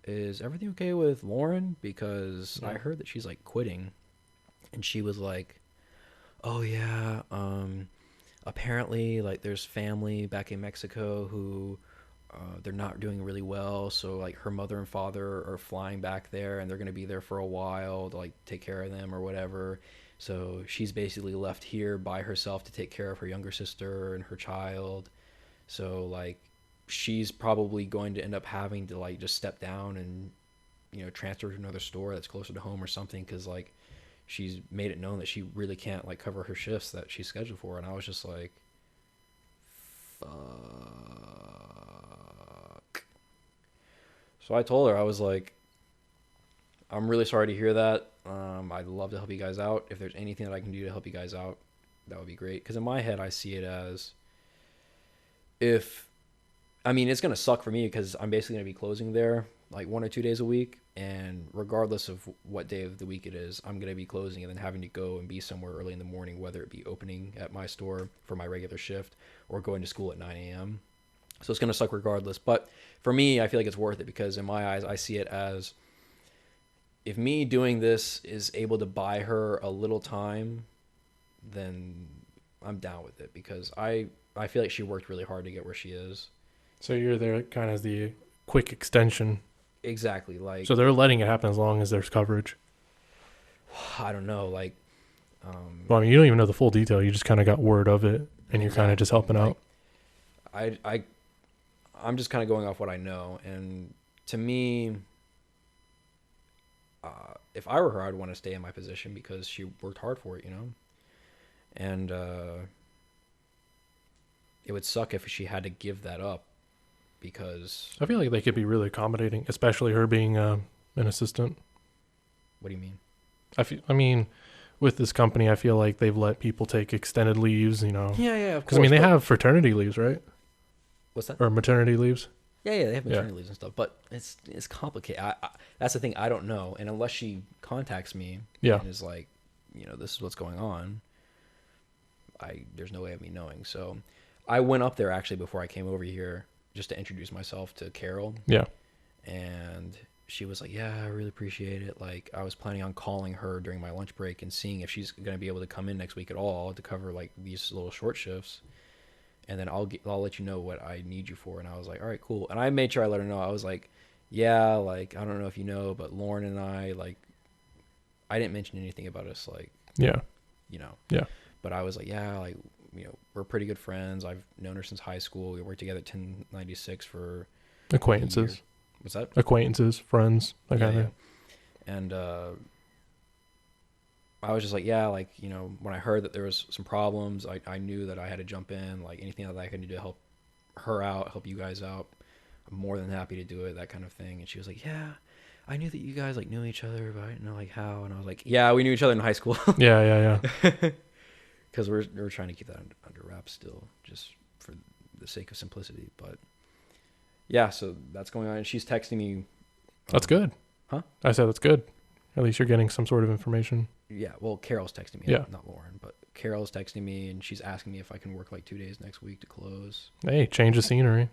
S2: is everything okay with Lauren? Because I heard that she's like quitting. And she was like, oh yeah, apparently like there's family back in Mexico who they're not doing really well, so like her mother and father are flying back there, and they're going to be there for a while to like take care of them or whatever. So she's basically left here by herself to take care of her younger sister and her child. So like she's probably going to end up having to like just step down and transfer to another store that's closer to home or something, because like she's made it known that she really can't like cover her shifts that she's scheduled for. And I was just like, fuck. So I told her, I was like, I'm really sorry to hear that. I'd love to help you guys out. If there's anything that I can do to help you guys out, that would be great. Because in my head, I see it as it's going to suck for me because I'm basically going to be closing there like 1 or 2 days a week. And regardless of what day of the week it is, I'm going to be closing and then having to go and be somewhere early in the morning, whether it be opening at my store for my regular shift or going to school at 9 a.m. So it's going to suck regardless. But for me, I feel like it's worth it because in my eyes, I see it as if me doing this is able to buy her a little time, then I'm down with it because I feel like she worked really hard to get where she is.
S1: So you're there kind of as the quick extension.
S2: Exactly. Like,
S1: so they're letting it happen as long as there's coverage.
S2: I don't know. Like,
S1: well, I mean, you don't even know the full detail. You just kind of got word of it, and you're kind of just helping out.
S2: I'm just kind of going off what I know, and to me, if I were her, I'd want to stay in my position because she worked hard for it, and it would suck if she had to give that up because
S1: I feel like they could be really accommodating, especially her being an assistant.
S2: What do you mean?
S1: I mean, with this company, I feel like they've let people take extended leaves,
S2: Yeah, of course.
S1: Because, I mean, they have fraternity leaves, right?
S2: What's that?
S1: Or maternity leaves.
S2: Yeah, they have maternity leaves and stuff, but it's complicated. That's the thing, I don't know, and unless she contacts me and is like, this is what's going on, there's no way of me knowing. So I went up there actually before I came over here just to introduce myself to Carol.
S1: Yeah.
S2: And she was like, yeah, I really appreciate it. Like, I was planning on calling her during my lunch break and seeing if she's going to be able to come in next week at all to cover like these little short shifts. And then I'll let you know what I need you for. And I was like, all right, cool. And I made sure I let her know. I was like, yeah, like, I don't know if you know, but Lauren and I, like, I didn't mention anything about us, like,
S1: yeah.
S2: Yeah. But I was like, yeah, like, we're pretty good friends. I've known her since high school. We worked together at 1096 for
S1: acquaintances.
S2: What's that?
S1: Acquaintances, friends, that kind of thing.
S2: And I was just like, yeah, like, when I heard that there was some problems, I knew that I had to jump in, like anything that I could do to help her out, help you guys out. I'm more than happy to do it, that kind of thing. And she was like, yeah, I knew that you guys like knew each other, but I didn't know like how. And I was like, yeah, we knew each other in high school.
S1: Yeah.
S2: because we're trying to keep that under wraps still, just for the sake of simplicity. But yeah, so that's going on. And she's texting me.
S1: That's good.
S2: Huh?
S1: I said that's good. At least you're getting some sort of information.
S2: Yeah, well, Carol's texting me,
S1: Yeah.
S2: not Lauren, but Carol's texting me, and she's asking me if I can work like 2 days next week to close.
S1: Hey, change the scenery.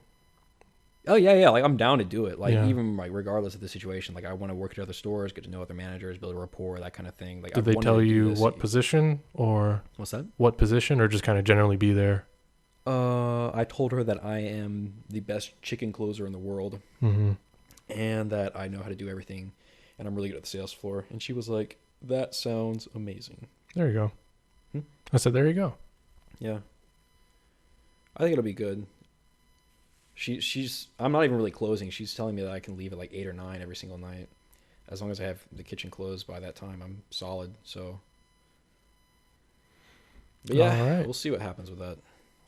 S2: Oh yeah, like I'm down to do it. Like
S1: Yeah.
S2: even like regardless of the situation, like I want to work at other stores, get to know other managers, build a rapport, that kind of thing. Like
S1: Did
S2: I've
S1: they
S2: wanted
S1: tell
S2: to do
S1: you
S2: this.
S1: what position or
S2: What's that?
S1: or just kind of generally be there?
S2: I told her that I am the best chicken closer in the world,
S1: Mm-hmm.
S2: and that I know how to do everything, and I'm really good at the sales floor. And she was like, "That sounds amazing."
S1: There you go.
S2: Hmm?
S1: I said, there you go.
S2: Yeah, I think it'll be good. She's I'm not even really closing. She's telling me that I can leave at like 8 or 9 every single night, as long as I have the kitchen closed by that time. I'm solid. So, but yeah,
S1: All right.
S2: we'll see what happens with that.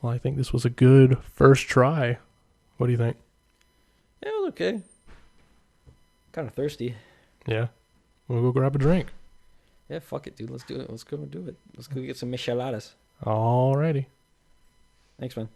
S1: Well, I think this was a good first try. What do you think?
S2: Yeah, it was okay. Kind of thirsty.
S1: Yeah. We'll go grab a drink.
S2: Yeah, fuck it, dude. Let's do it. Let's go do it. Let's go get some micheladas.
S1: Alrighty.
S2: Thanks, man.